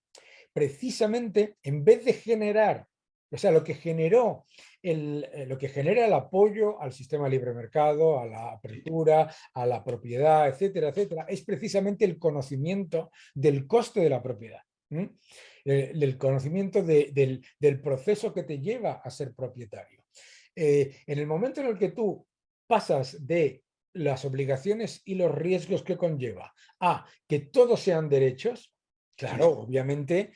precisamente en vez de generar, o sea, lo que genera el apoyo al sistema de libre mercado, a la apertura, a la propiedad, etcétera, etcétera, es precisamente el conocimiento del coste de la propiedad, del conocimiento del proceso que te lleva a ser propietario. En el momento en el que tú pasas de las obligaciones y los riesgos que conlleva a que todos sean derechos, claro, obviamente,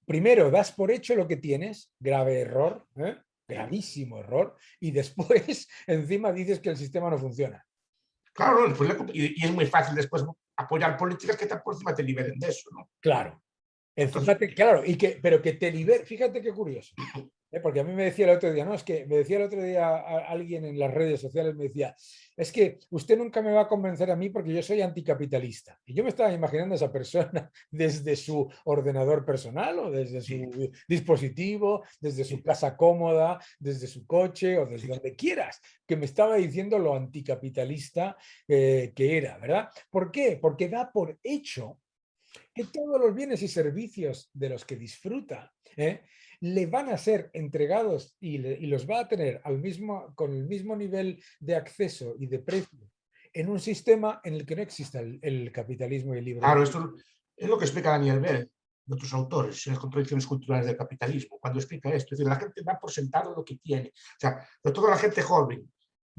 primero das por hecho lo que tienes, grave error, gravísimo error, y después encima dices que el sistema no funciona. Claro, y es muy fácil después apoyar políticas que por encima te liberen de eso, ¿no? Claro, claro, pero que te libere, fíjate qué curioso. Porque a mí me decía el otro día, no, es que me decía el otro día alguien en las redes sociales, me decía, es que usted nunca me va a convencer a mí porque yo soy anticapitalista. Y yo me estaba imaginando a esa persona desde su ordenador personal o desde su dispositivo, desde su casa cómoda, desde su coche o desde donde quieras, que me estaba diciendo lo anticapitalista que era, ¿verdad? ¿Por qué? Porque da por hecho que todos los bienes y servicios de los que disfruta le van a ser entregados y los va a tener con el mismo nivel de acceso y de precio en un sistema en el que no exista el capitalismo y el libre Claro, mercado. esto es lo que explica Daniel Bell, de otros autores, en las contradicciones culturales del capitalismo, cuando explica esto. Es decir, la gente da por sentado lo que tiene. O sea, sobre todo la gente joven.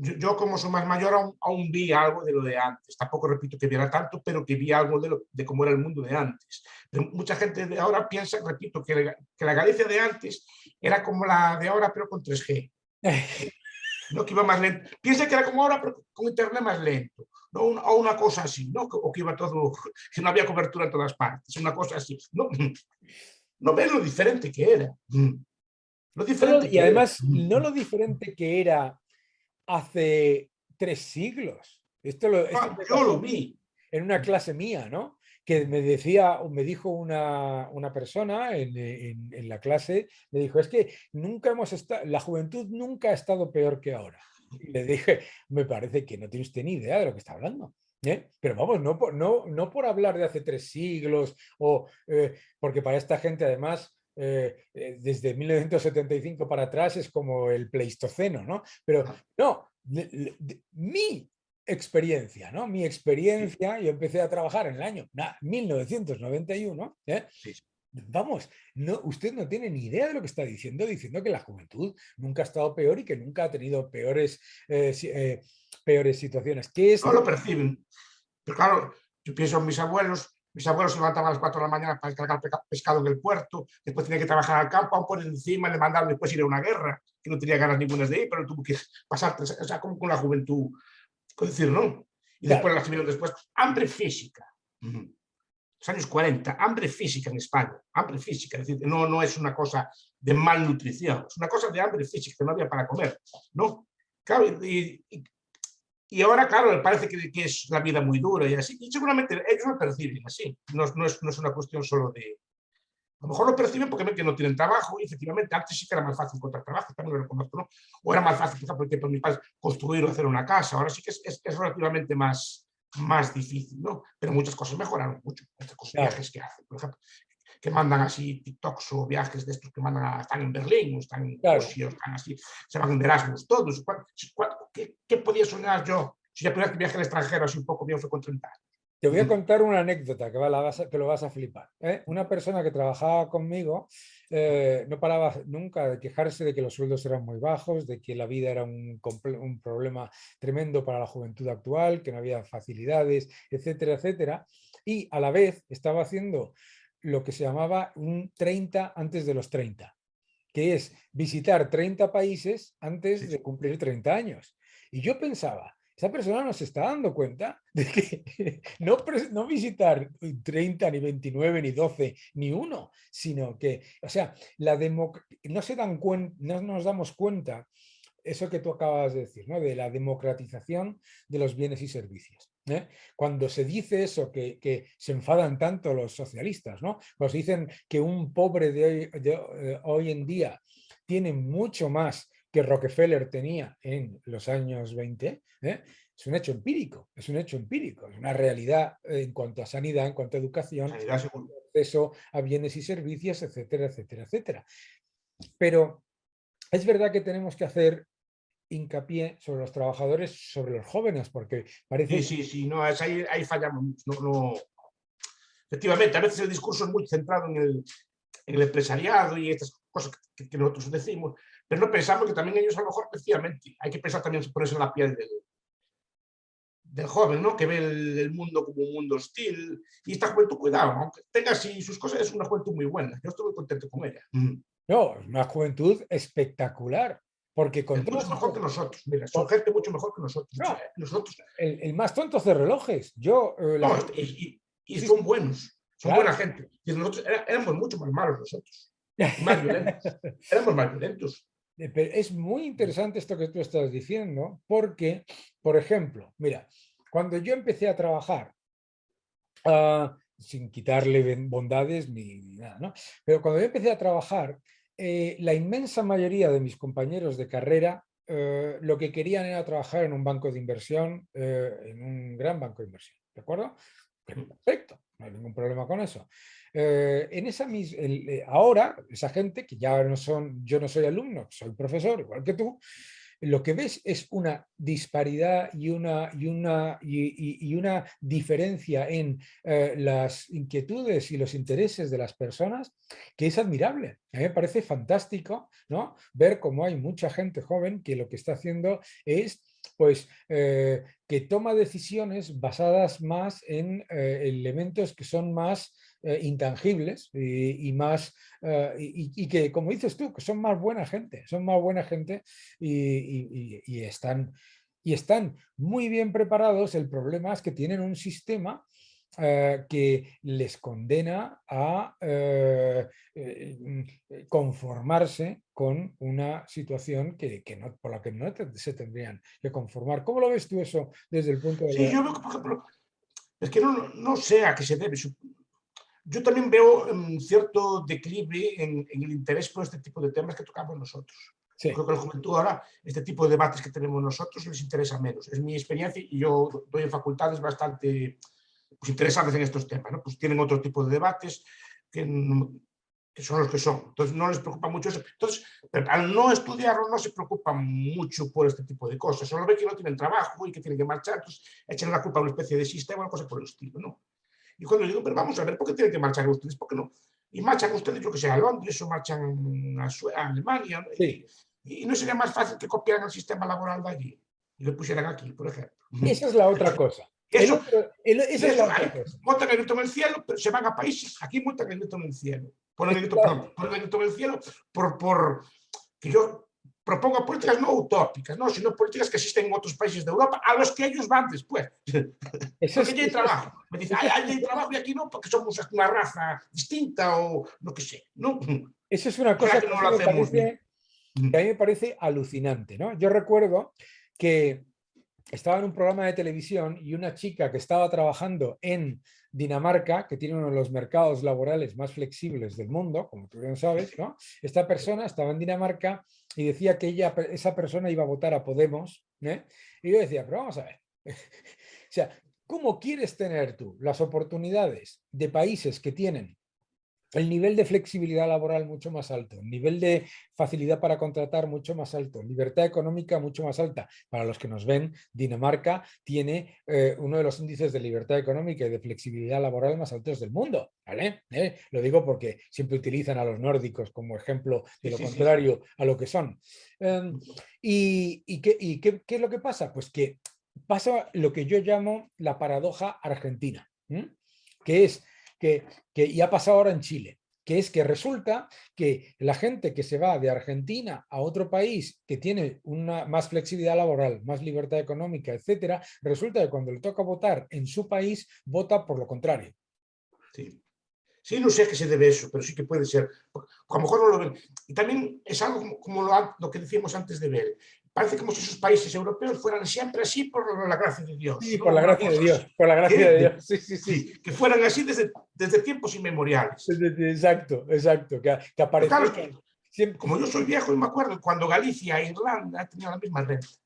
Yo como soy más mayor, aún vi algo de lo de antes. Tampoco repito que viera tanto, pero que vi algo de cómo era el mundo de antes. Pero mucha gente de ahora piensa, repito, que la Galicia de antes era como la de ahora, pero con 3G. No, que iba más lento. Piensa que era como ahora, pero con internet más lento. ¿No? O una cosa así, ¿no? O que iba todo, que no había cobertura en todas partes, una cosa así. No ves lo diferente que era. Lo diferente Y que era. además, no lo diferente que era hace 3 siglos. Esto me Yo pasó lo vi. en una clase mía, ¿no? Que me dijo una persona en la clase, me dijo, es que la juventud nunca ha estado peor que ahora. Y le dije, me parece que no tiene usted ni idea de lo que está hablando. Pero vamos, no por hablar de hace 3 siglos, porque para esta gente además, desde 1975 para atrás es como el Pleistoceno, ¿no? Pero no, mi experiencia, ¿no? Mi experiencia, yo empecé a trabajar en el año 1991, Vamos, usted no tiene ni idea de lo que está diciendo que la juventud nunca ha estado peor y que nunca ha tenido peores situaciones. No lo perciben. Pero claro, yo pienso en mis abuelos se levantaban a las 4 de la mañana para cargar pescado en el puerto, después tenía que trabajar al campo, aún por encima le mandaron después ir a una guerra, que no tenía ganas ninguna de ir, pero tuvo que pasar, o sea, como con la juventud, con decir, ¿no? Y después la tuvieron después, hambre física. Los años 40, hambre física en España, hambre física, es decir, no es una cosa de malnutrición, es una cosa de hambre física, que no había para comer, ¿no? Claro, y ahora, claro, parece que es la vida muy dura y así, y seguramente ellos lo perciben así, no es una cuestión solo A lo mejor lo perciben porque ven que no tienen trabajo y efectivamente antes sí que era más fácil encontrar trabajo, también lo reconozco, ¿no? O era más fácil, por ejemplo, el tiempo de mis padres construir o hacer una casa, ahora sí que es relativamente más difícil, ¿no? Pero muchas cosas mejoraron mucho, estos Claro. viajes que hacen, por ejemplo, que mandan así TikToks o viajes de estos que mandan están en Berlín, o están en Claro. Rusia, o están así, se van en Erasmus todos. ¿Qué podía soñar yo si la primera vez que viaje al extranjero así un poco bien fue con 30 años? Te voy a contar una anécdota que lo vas a flipar. Una persona que trabajaba conmigo no paraba nunca de quejarse de que los sueldos eran muy bajos, de que la vida era un problema tremendo para la juventud actual, que no había facilidades, etcétera, etcétera. Y a la vez estaba haciendo lo que se llamaba un 30 antes de los 30, que es visitar 30 países antes de cumplir 30 años. Y yo pensaba, esa persona no se está dando cuenta de que no visitar 30, ni 29, ni 12, ni uno, sino que, o sea, no nos damos cuenta, eso que tú acabas de decir, ¿no? De la democratización de los bienes y servicios. Cuando se dice eso, que se enfadan tanto los socialistas, ¿no? Cuando se dicen que un pobre de hoy en día tiene mucho más que Rockefeller tenía en los años 20, es un hecho empírico, es una realidad en cuanto a sanidad, en cuanto a educación, acceso a bienes y servicios, etcétera, etcétera, etcétera. Pero es verdad que tenemos que hacer hincapié sobre los trabajadores, sobre los jóvenes, porque parece... Sí, no, ahí fallamos mucho. No. Efectivamente, a veces el discurso es muy centrado en el empresariado y estas cosas que nosotros decimos, pero no pensamos que también ellos a lo mejor, efectivamente, hay que pensar también ponerse en la piel del joven, ¿no? Que ve el mundo como un mundo hostil, y esta juventud, cuidado, aunque tenga así sus cosas, es una juventud muy buena, yo estoy muy contento con ella. No, una juventud espectacular, porque con es mucho mejor que nosotros, mira, son gente mucho mejor que nosotros. No, nosotros el más tonto hace relojes. Y son buenos, son claro. buena gente. Y nosotros éramos mucho más malos nosotros, más violentos. Éramos más violentos. Pero es muy interesante esto que tú estás diciendo, porque, por ejemplo, mira, cuando yo empecé a trabajar, sin quitarle bondades ni nada, ¿no? Pero cuando yo empecé a trabajar, la inmensa mayoría de mis compañeros de carrera lo que querían era trabajar en un banco de inversión, en un gran banco de inversión, ¿de acuerdo? Perfecto, no hay ningún problema con eso. Ahora, esa gente que ya no son, yo no soy alumno, soy profesor, igual que tú, lo que ves es una disparidad y una diferencia en las inquietudes y los intereses de las personas que es admirable. A mí me parece fantástico, ¿no? Ver cómo hay mucha gente joven que lo que está haciendo es pues que toma decisiones basadas más en elementos que son más intangibles y más y que, como dices tú, que son más buena gente y están muy bien preparados. El problema es que tienen un sistema que les condena a conformarse con una situación por la que no se tendrían que conformar. ¿Cómo lo ves tú eso desde el punto de vista? Sí, yo veo que, por ejemplo, es que no sé a qué se debe. Yo también veo cierto declive en el interés por este tipo de temas que tocamos nosotros. Sí. Creo que a la juventud ahora, este tipo de debates que tenemos nosotros les interesa menos. Es mi experiencia y yo doy en facultades bastante pues, interesadas en estos temas, ¿no? Pues tienen otro tipo de debates que son los que son. Entonces no les preocupa mucho eso. Entonces, al no estudiarlo no se preocupan mucho por este tipo de cosas. Solo ven que no tienen trabajo y que tienen que marchar, entonces echan la culpa a una especie de sistema o cosas por el estilo, ¿no? Y cuando digo, pero vamos a ver, ¿por qué tienen que marchar ustedes? ¿Por qué no? Y marchan ustedes, yo que sé, a Londres o marchan a Alemania. Sí. Y no sería más fácil que copiaran el sistema laboral de allí y lo pusieran aquí, por ejemplo. Esa es la otra cosa. Montan el grito en el cielo, pero se van a países. Aquí montan el grito en el cielo. Ponen el grito en el cielo por que yo propongo políticas no utópicas, ¿no? Sino políticas que existen en otros países de Europa a los que ellos van después. Porque ya hay trabajo. Me dicen, hay trabajo y aquí no, porque somos una raza distinta o lo que sé, ¿no? Eso es una cosa que a mí me parece alucinante, ¿no? Yo recuerdo que estaba en un programa de televisión y una chica que estaba trabajando en Dinamarca, que tiene uno de los mercados laborales más flexibles del mundo, como tú bien sabes, ¿no? Esta persona estaba en Dinamarca y decía que esa persona iba a votar a Podemos, ¿eh? Y yo decía, pero vamos a ver, o sea, ¿cómo quieres tener tú las oportunidades de países que tienen el nivel de flexibilidad laboral mucho más alto, el nivel de facilidad para contratar mucho más alto, libertad económica mucho más alta? Para los que nos ven, Dinamarca tiene uno de los índices de libertad económica y de flexibilidad laboral más altos del mundo, ¿vale? Lo digo porque siempre utilizan a los nórdicos como ejemplo de Sí, lo sí, sí. contrario a lo que son. ¿Qué es lo que pasa? Pues que pasa lo que yo llamo la paradoja argentina, que es y ha pasado ahora en Chile, que es que resulta que la gente que se va de Argentina a otro país que tiene una más flexibilidad laboral, más libertad económica, etcétera, resulta que cuando le toca votar en su país, vota por lo contrario. Sí. Sí, no sé a qué se debe eso, pero sí que puede ser. A lo mejor no lo ven. Y también es algo como lo que decíamos antes de ver. Parece como si esos países europeos fueran siempre así por la gracia de Dios, Sí, ¿no? por la Una gracia de cosa Dios, por la gracia de Dios. Sí, sí, sí. sí, que fueran así desde tiempos inmemoriales. Exacto, exacto. Que Pero claro, es aparecieron que siempre. como yo soy viejo y me acuerdo, cuando Galicia e Irlanda tenían la misma renta, Yo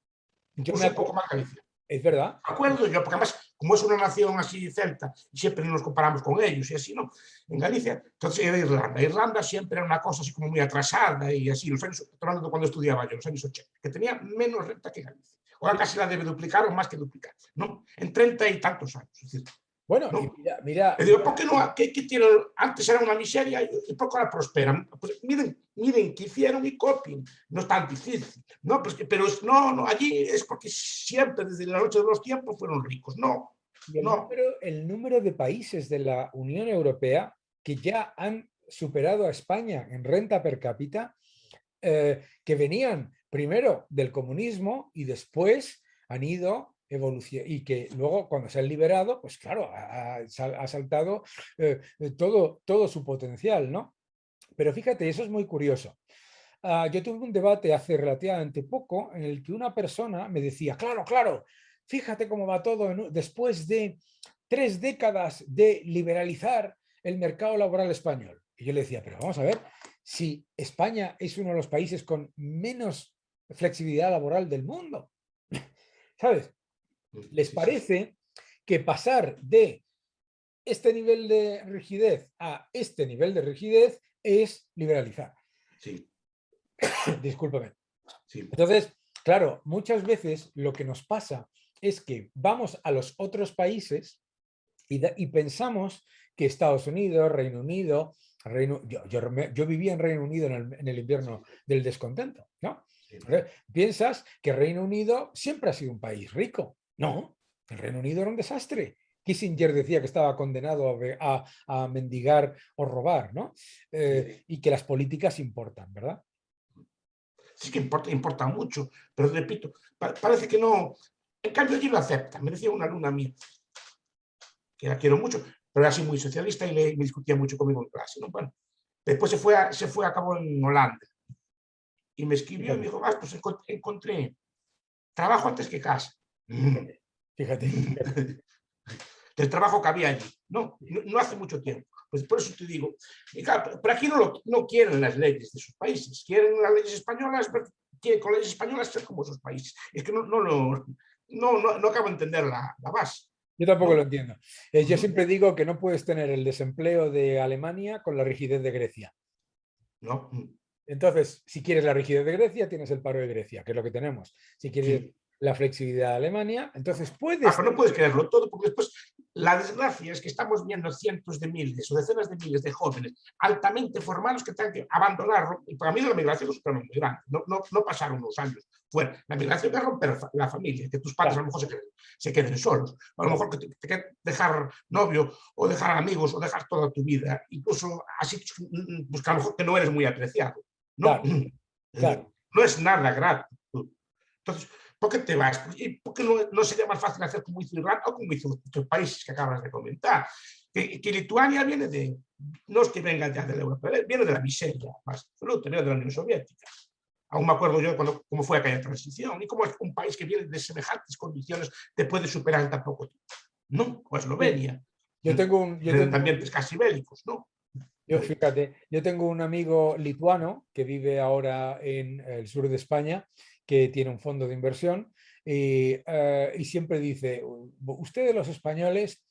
me incluso un poco acuerdo, más Galicia. es verdad. Me acuerdo yo, porque además, como es una nación así celta, siempre nos comparamos con ellos y así, ¿no? En Galicia, entonces era Irlanda. Irlanda siempre era una cosa así como muy atrasada y así, los años, hablando de cuando estudiaba yo, los años 80, que tenía menos renta que Galicia. Ahora casi la debe duplicar o más que duplicar, ¿no? En 30 y tantos años, es decir, Bueno, y ¿no? mira, Le digo, ¿por qué no? ¿Qué tiene? Antes era una miseria y por qué ahora prosperan. Pues miren qué hicieron y copien. No es tan difícil. No, pues, pero no, allí es porque siempre, desde la noche de los tiempos, fueron ricos. No, y no. el número de países de la Unión Europea que ya han superado a España en renta per cápita, que venían primero del comunismo y después han ido evolucionando, y que luego cuando se han liberado, pues claro, ha saltado todo su potencial, ¿no? Pero fíjate, eso es muy curioso. Yo tuve un debate hace relativamente poco en el que una persona me decía, claro, fíjate cómo va todo después de 3 décadas de liberalizar el mercado laboral español. Y yo le decía, pero vamos a ver, si España es uno de los países con menos flexibilidad laboral del mundo, ¿sabes? ¿Les Sí, sí, parece que pasar de este nivel de rigidez a este nivel de rigidez es liberalizar? sí, Discúlpame. sí. Entonces, claro, muchas veces lo que nos pasa es que vamos a los otros países y pensamos que Estados Unidos, Reino Unido, yo vivía en Reino Unido en el invierno del descontento, ¿no? Sí. Piensas que Reino Unido siempre ha sido un país rico. No, el Reino Unido era un desastre. Kissinger decía que estaba condenado a mendigar o robar, ¿no? Y que las políticas importan, ¿verdad? Sí que importa mucho, pero repito, parece que no. En cambio, allí lo acepta. Me decía una alumna mía, que la quiero mucho, pero era así muy socialista y me discutía mucho conmigo en clase, ¿no? Bueno, después se fue a cabo en Holanda y me escribió y me Fíjate, dijo, pues encontré trabajo antes que casa. fíjate. Del trabajo que había allí, no hace mucho tiempo. Pues por eso te digo, y claro, pero aquí no quieren las leyes de sus países, quieren las leyes españolas, pero quieren con leyes españolas ser como esos países. Es que no acabo de entender la base. Yo tampoco lo ¿No? entiendo. Yo siempre digo que no puedes tener el desempleo de Alemania con la rigidez de Grecia. ¿No? Entonces, si quieres la rigidez de Grecia, tienes el paro de Grecia, que es lo que tenemos. Si quieres Sí. la flexibilidad de Alemania, entonces puedes... Pero no puedes quererlo todo, porque después la desgracia es que estamos viendo cientos de miles o decenas de miles de jóvenes altamente formados que tienen que abandonar. Y para mí la migración es muy grande. No pasaron unos años fuera. La migración es romper la familia, que tus padres a lo mejor se queden solos. A lo mejor que te que dejar novio o dejar amigos o dejar toda tu vida. Incluso así, pues que a lo mejor que no eres muy apreciado. No, Claro, claro. no es nada gratis. Entonces, ¿por qué te vas? ¿Y por qué no sería más fácil hacer como hizo Irlanda o como hizo estos países que acabas de comentar? Que Lituania viene no es que venga ya de la Europa, viene de la miseria más absoluta, viene de la Unión Soviética. Aún me acuerdo yo cómo fue aquella transición y cómo es un país que viene de semejantes condiciones te puede superar en tan poco tiempo. ¿No? O Eslovenia, Yo tengo un, yo en tengo, ambientes casi bélicos, ¿no? fíjate, yo tengo un amigo lituano que vive ahora en el sur de España, que tiene un fondo de inversión y siempre dice, ustedes los españoles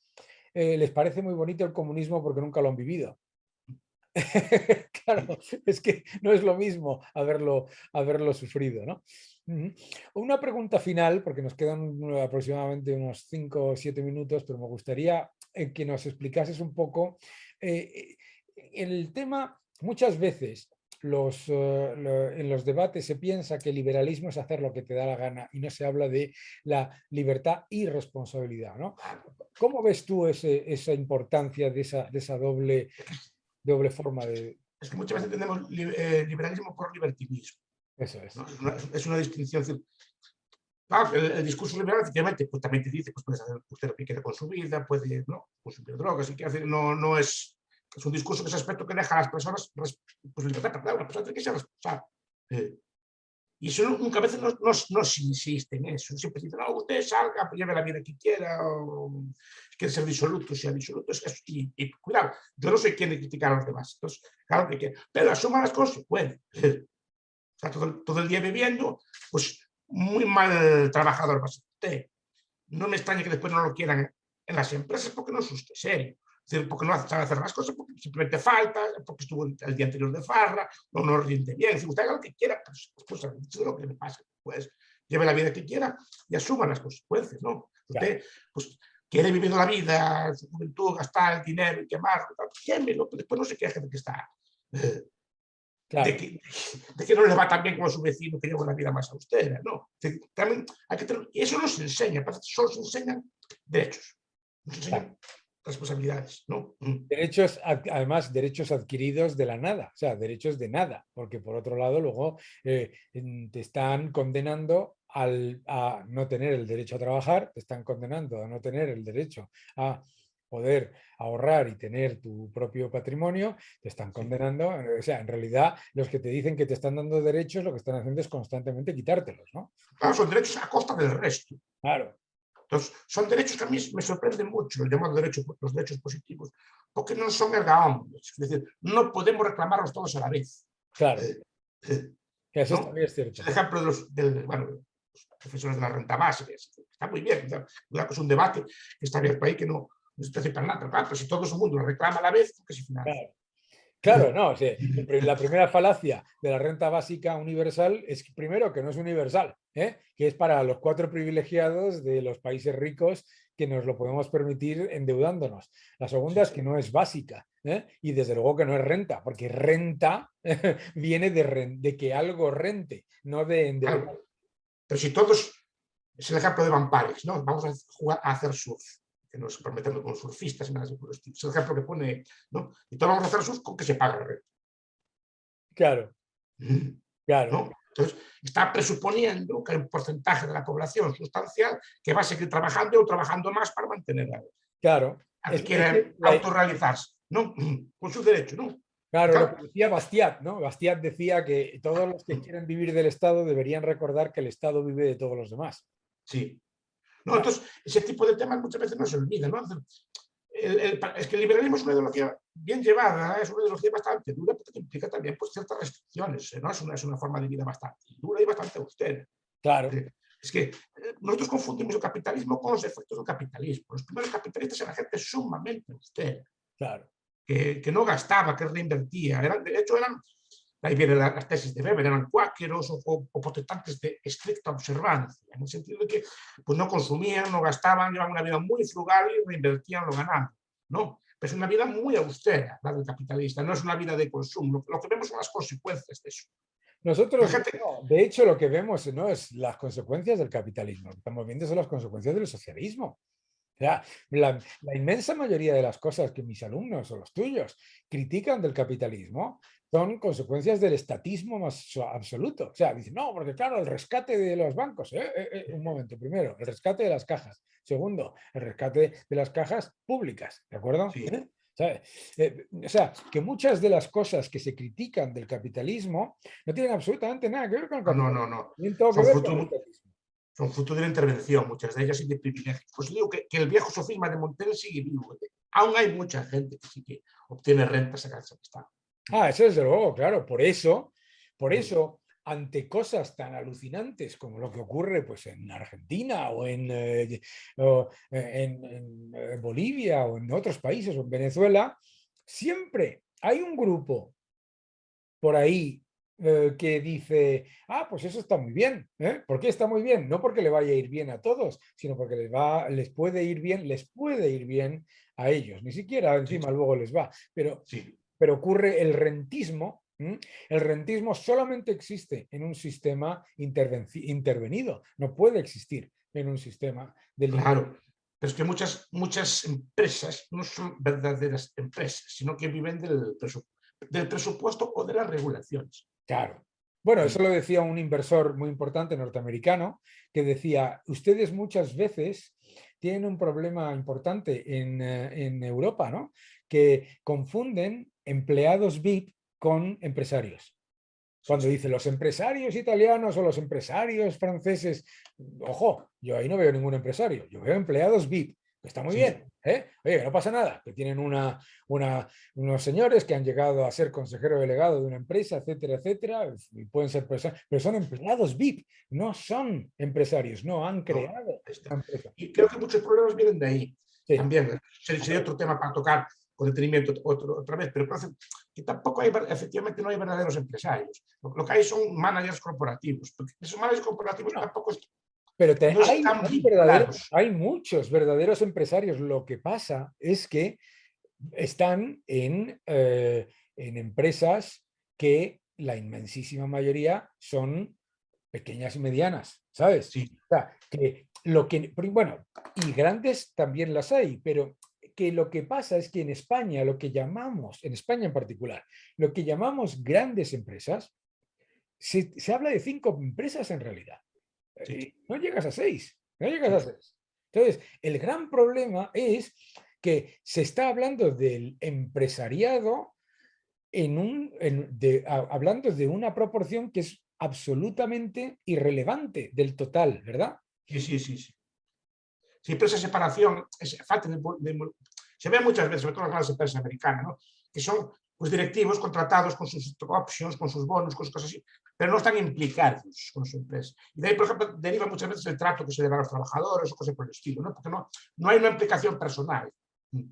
les parece muy bonito el comunismo porque nunca lo han vivido. Claro, es que no es lo mismo haberlo sufrido, ¿no? Una pregunta final, porque nos quedan aproximadamente unos 5 o 7 minutos, pero me gustaría que nos explicases un poco el tema. Muchas veces en los debates se piensa que el liberalismo es hacer lo que te da la gana y no se habla de la libertad y responsabilidad, ¿no? ¿Cómo ves tú esa importancia de esa doble forma de... Es que muchas veces entendemos liberalismo por libertinismo. Eso es. ¿No? Es una distinción. Claro, el discurso liberal, efectivamente, pues también te dice, pues puedes hacer usted lo que quiera con su vida, puede, ¿no?, consumir drogas, y que hacer, no es un discurso que ese aspecto que deja a las personas, pues libertad, pero una persona tiene que ser responsable. Y eso nunca a veces no se insiste en eso, siempre dicen, no, usted salga, lleve la vida que quiera, o quiere ser disoluto, sea disoluto, y cuidado, yo no soy quien de criticar a los demás, entonces, claro que quiere, pero asuma las consecuencias. O sea, todo el día bebiendo, pues muy mal trabajador va a ser usted. No me extraña que después no lo quieran en las empresas porque no es usted serio. Es decir, porque no sabe hacer las cosas, porque simplemente falta, porque estuvo el día anterior de farra, no rinde bien. Si usted haga lo que quiera, pues de lo que le pasa. Pues lleve la vida que quiera y asuma las consecuencias, ¿no? Usted, pues, quiere vivir la vida, su juventud, gastar el dinero y quemarlo, quémelo, pero después no se queje de que está... Claro. de que no le va tan bien como a su vecino que lleva una vida más austera, ¿no? También hay que tener, y eso no se enseña, solo se enseñan derechos, no se enseñan responsabilidades, ¿no? Derechos, además, derechos adquiridos de la nada, o sea, derechos de nada, porque por otro lado luego te están condenando a no tener el derecho a trabajar, te están condenando a no tener el derecho a poder ahorrar y tener tu propio patrimonio, te están condenando, o sea, en realidad los que te dicen que te están dando derechos lo que están haciendo es constantemente quitártelos, ¿no? Claro, son derechos a costa del resto. Claro. Entonces, son derechos que a mí me sorprenden mucho, los llamados los derechos positivos, porque no son ergahombres, es decir, no podemos reclamarlos todos a la vez. Claro. Que eso ¿no? también es cierto. El ejemplo de los profesores de la renta básica, está muy bien, es un debate que está abierto ahí, que no se hace para nada, pero claro, pues si todo el mundo lo reclama a la vez, ¿qué se financia? Claro, no, o sea, la primera falacia de la renta básica universal es que, primero, que no es universal, que es para los 4 privilegiados de los países ricos que nos lo podemos permitir endeudándonos. La segunda es que no es básica y desde luego que no es renta, porque renta viene de que algo rente, no de endeudar. Claro. Pero si todos, es el ejemplo de Van Parijs, ¿no? Vamos a jugar a hacer surf, que nos prometemos con surfistas y nada así por el estilo. Es el ejemplo que pone, ¿no? Y todos vamos a hacer surf con que se paga la renta. Claro, claro. ¿No? Entonces, está presuponiendo que hay un porcentaje de la población sustancial que va a seguir trabajando o trabajando más para mantenerla. Claro. Que quiere autorrealizarse, ¿no? Con su derecho, ¿no? Claro, lo que decía Bastiat, ¿no? Bastiat decía que todos los que quieren vivir del Estado deberían recordar que el Estado vive de todos los demás. Sí. No, entonces, ese tipo de temas muchas veces no se olvida, ¿no? Es que el liberalismo es una ideología bien llevada, es una ideología bastante dura, pero que implica también pues, ciertas restricciones, ¿no? Es una forma de vida bastante dura y bastante austera. Claro. Es que nosotros confundimos el capitalismo con los efectos del capitalismo. Los primeros capitalistas eran gente sumamente austera. Claro. Que no gastaba, que reinvertía. De hecho, ahí vienen las tesis de Weber, eran cuáqueros o protestantes de estricta observancia, en el sentido de que pues, no consumían, no gastaban, llevaban una vida muy frugal y reinvertían lo ganado. No, pero es una vida muy austera, la del capitalista, no es una vida de consumo. Lo que vemos son las consecuencias de eso. Nosotros, de hecho, lo que vemos no es las consecuencias del capitalismo, lo que estamos viendo son las consecuencias del socialismo. O sea, la inmensa mayoría de las cosas que mis alumnos o los tuyos critican del capitalismo son consecuencias del estatismo más absoluto. O sea, dicen, no, porque claro, el rescate de los bancos. Un momento, primero, el rescate de las cajas. Segundo, el rescate de las cajas públicas, ¿de acuerdo? Sí. ¿Sabes? O sea, que muchas de las cosas que se critican del capitalismo no tienen absolutamente nada que ver con el No, no, capitalismo. no, no. Tienen todo que Son ver con fruto, el capitalismo. son fruto de la intervención, muchas de ellas y de privilegios. Pues digo que el viejo sofisma de Montaigne sigue vivo. Aún hay mucha gente que sí que obtiene rentas a casa que está. Eso desde luego, claro. Por eso, ante cosas tan alucinantes como lo que ocurre pues, en Argentina o en Bolivia o en otros países o en Venezuela, siempre hay un grupo por ahí que dice, pues eso está muy bien. ¿Por qué está muy bien? No porque le vaya a ir bien a todos, sino porque les puede ir bien a ellos. Ni siquiera encima luego les va. Sí. Pero ocurre el rentismo. El rentismo solamente existe en un sistema intervenido, no puede existir en un sistema de libre. Claro, pero es que muchas empresas no son verdaderas empresas, sino que viven del presupuesto o de las regulaciones. Claro. Bueno, eso lo decía un inversor muy importante norteamericano, que decía, ustedes muchas veces tienen un problema importante en Europa, ¿no? Que confunden empleados VIP con empresarios. Cuando dice los empresarios italianos o los empresarios franceses, ojo, yo ahí no veo ningún empresario, yo veo empleados VIP, que está muy bien, ¿eh? Oye, que no pasa nada, que tienen unos señores que han llegado a ser consejero delegado de una empresa, etcétera, etcétera, y pueden ser personas, pero son empleados VIP, no son empresarios, no han creado una empresa. Y creo que muchos problemas vienen de ahí. Sí. También sería otro tema para tocar con detenimiento otra vez, pero parece que tampoco hay, efectivamente no hay verdaderos empresarios. Lo que hay son managers corporativos, porque esos managers corporativos tampoco pero no están vinculados. hay muchos verdaderos empresarios. Lo que pasa es que están en empresas que la inmensísima mayoría son pequeñas y medianas, ¿sabes? Sí. O sea, bueno, y grandes también las hay, pero que lo que pasa es que en España, en España en particular, lo que llamamos grandes empresas, se habla de 5 empresas en realidad. Sí. No llegas a 6, no llegas a 6. Entonces, el gran problema es que se está hablando del empresariado hablando de una proporción que es absolutamente irrelevante del total, ¿verdad? Sí. Sí, pero esa separación, se ve muchas veces, sobre todo en las grandes empresas americanas, ¿no? Que son pues, directivos contratados con sus stock options, con sus bonos, con sus cosas así, pero no están implicados con su empresa. Y de ahí, por ejemplo, deriva muchas veces el trato que se le da a los trabajadores o cosas por el estilo, ¿no? Porque no hay una implicación personal. ¿No?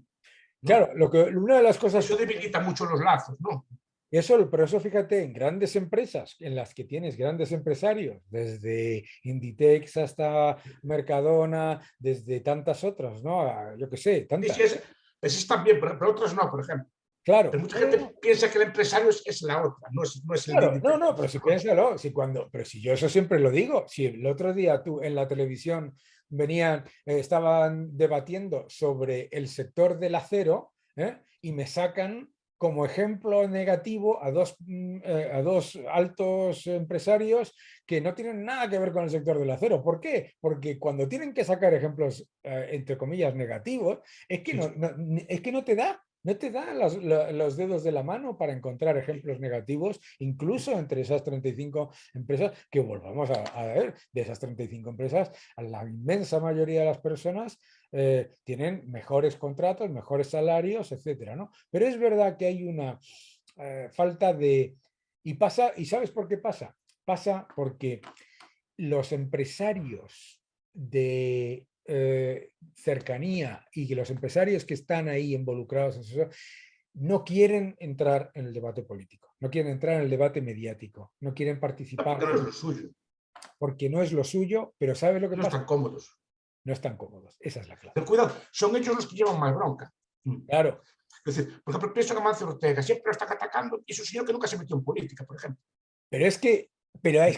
Claro, una de las cosas... Eso debilita mucho los lazos, ¿no? Pero eso fíjate, en grandes empresas en las que tienes grandes empresarios, desde Inditex hasta Mercadona, desde tantas otras, ¿no? Yo qué sé, tantas. Sí, es también, pero otras no, por ejemplo. Claro. Pero mucha gente piensa que el empresario es la otra, no es claro, el no, pero si piénsalo, pero si yo eso siempre lo digo, si el otro día tú en la televisión estaban debatiendo sobre el sector del acero, y me sacan como ejemplo negativo a dos altos empresarios que no tienen nada que ver con el sector del acero. ¿Por qué? Porque cuando tienen que sacar ejemplos, entre comillas, negativos, es que no te da. No te dan los dedos de la mano para encontrar ejemplos negativos, incluso entre esas 35 empresas, que volvamos a ver, de esas 35 empresas, la inmensa mayoría de las personas tienen mejores contratos, mejores salarios, etcétera, ¿no? Pero es verdad que hay una falta de... ¿Y sabes por qué pasa? Pasa porque los empresarios de cercanía y que los empresarios que están ahí involucrados en eso no quieren entrar en el debate político, no quieren entrar en el debate mediático, no quieren participar. Porque no es lo suyo. Porque no es lo suyo, pero ¿sabes lo que pasa? No están cómodos. No están cómodos, esa es la clave. Pero cuidado, son ellos los que llevan más bronca. Claro. Es decir, por ejemplo, pienso en Amancio Ortega, siempre lo están atacando, y es un señor que nunca se metió en política, por ejemplo. Pero es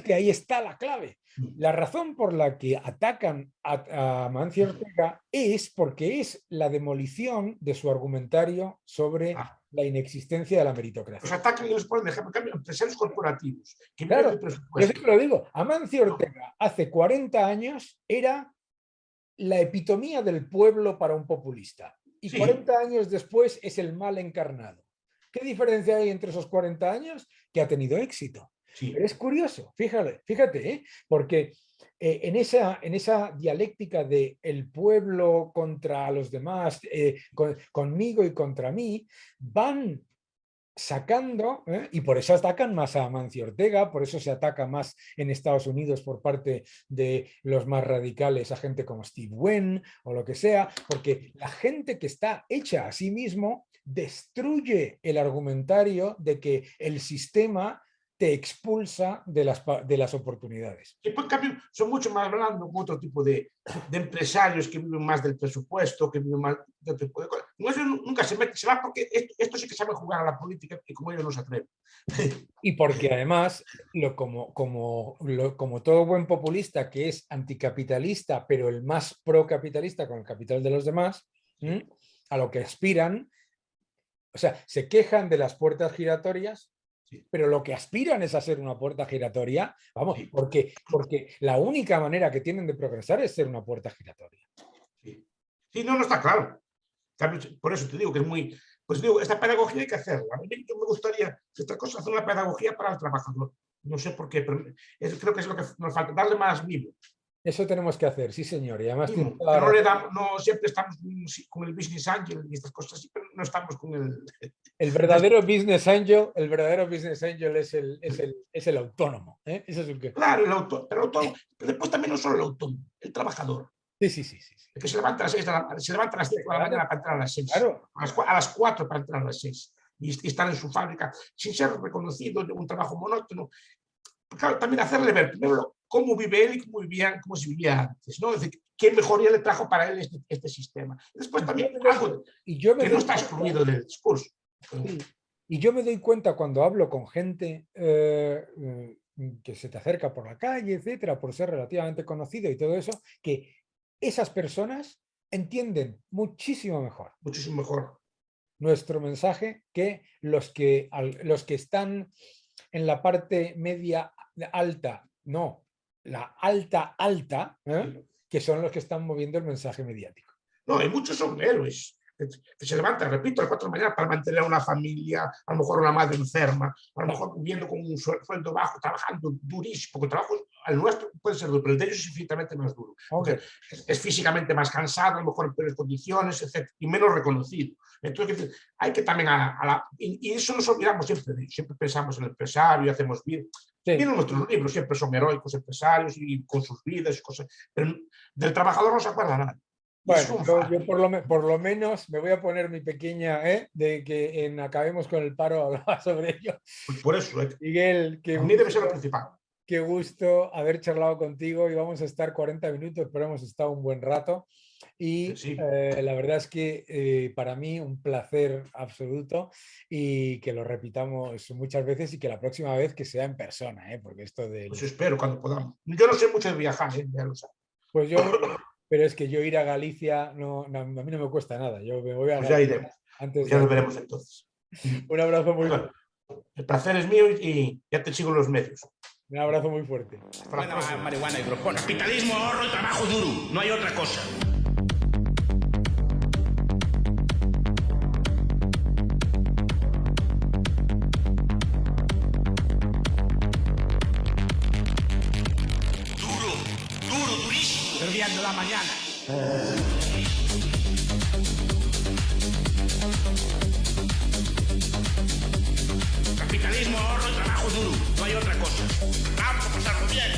que ahí está la clave. La razón por la que atacan a Amancio Ortega es porque es la demolición de su argumentario sobre la inexistencia de la meritocracia. Los atacan y los ponen de ejemplo, en cambio, empresarios corporativos. Que claro, yo siempre lo digo, Amancio Ortega hace 40 años era la epitomía del pueblo para un populista. y Sí. 40 años después es el mal encarnado. ¿Qué diferencia hay entre esos 40 años? Que ha tenido éxito. Sí. Pero es curioso, fíjate, porque en esa dialéctica de el pueblo contra los demás, conmigo y contra mí, van sacando, y por eso atacan más a Amancio Ortega, por eso se ataca más en Estados Unidos por parte de los más radicales a gente como Steve Wynn o lo que sea, porque la gente que está hecha a sí mismo destruye el argumentario de que el sistema te expulsa de las oportunidades. Y por cambio, son mucho más blandos con otro tipo de empresarios que viven más del presupuesto, que viven más de otro tipo de cosas. No, eso nunca se mete, se va porque esto sí que sabe jugar a la política y como ellos no se atreven. Y porque además, como todo buen populista que es anticapitalista, pero el más procapitalista con el capital de los demás, a lo que aspiran, o sea, se quejan de las puertas giratorias, pero lo que aspiran es a ser una puerta giratoria, vamos, porque la única manera que tienen de progresar es ser una puerta giratoria. Sí, no está claro. Por eso te digo que es muy... Pues digo, esta pedagogía hay que hacerla. A mí me gustaría, esta cosa, hacer una pedagogía para el trabajador. No sé por qué, pero creo que es lo que nos falta, darle más mimo. Eso tenemos que hacer, sí señor. Y además no siempre estamos con el business angel y estas cosas así, pero no estamos con el... El verdadero business angel es el autónomo. Eso es que... Claro, el autónomo, pero después también no solo el autónomo, el trabajador. Sí. El que se levanta a las 6 se levanta a las 5 de la mañana para entrar a las 6. Claro. A las 4 para entrar a las 6. Y estar en su fábrica sin ser reconocido, un trabajo monótono. Claro, también hacerle ver primero cómo vive él y cómo se vivía antes, ¿no? Es decir, qué mejoría le trajo para él este sistema. Después también algo que no está excluido del discurso. Sí. Y yo me doy cuenta cuando hablo con gente que se te acerca por la calle, etcétera, por ser relativamente conocido y todo eso, que esas personas entienden muchísimo mejor nuestro mensaje que los que están en la parte media alta, no, la alta, que son los que están moviendo el mensaje mediático. No, y muchos son héroes que se levantan, repito, a las 4 de la mañana para mantener a una familia, a lo mejor una madre enferma, a lo mejor viviendo con un sueldo bajo, trabajando durísimo, porque el trabajo al nuestro puede ser duro, pero el de ellos es infinitamente más duro. Porque es físicamente más cansado, a lo mejor en peores condiciones, etc., y menos reconocido. Entonces, hay que también y eso nos olvidamos siempre pensamos en el empresario, hacemos bien. Sí. Miren nuestros libros, siempre son heroicos empresarios y con sus vidas y cosas, pero del trabajador no se acuerda nada. Bueno, yo por lo menos me voy a poner mi pequeña, de que en Acabemos con el Paro hablaba sobre ello. Pues por eso, Miguel, a mí debe ser lo principal. Qué gusto haber charlado contigo y vamos a estar 40 minutos, pero hemos estado un buen rato. Y sí. La verdad es que para mí un placer absoluto y que lo repitamos muchas veces y que la próxima vez que sea en persona, porque esto de... Pues espero cuando podamos. Yo no sé mucho de viajar, ya lo sabes. Pues yo... Pero es que yo ir a Galicia, a mí no me cuesta nada. Yo me voy a pues ya iremos. Pues ya nos veremos entonces. Un abrazo muy fuerte. El placer es mío y ya te sigo en los medios. Un abrazo muy fuerte. Marihuana, hidroponía. Capitalismo, ahorro y trabajo duro. No hay otra cosa. De la mañana. Capitalismo, ahorro y trabajo duro. No hay otra cosa. Vamos a pasarlo bien.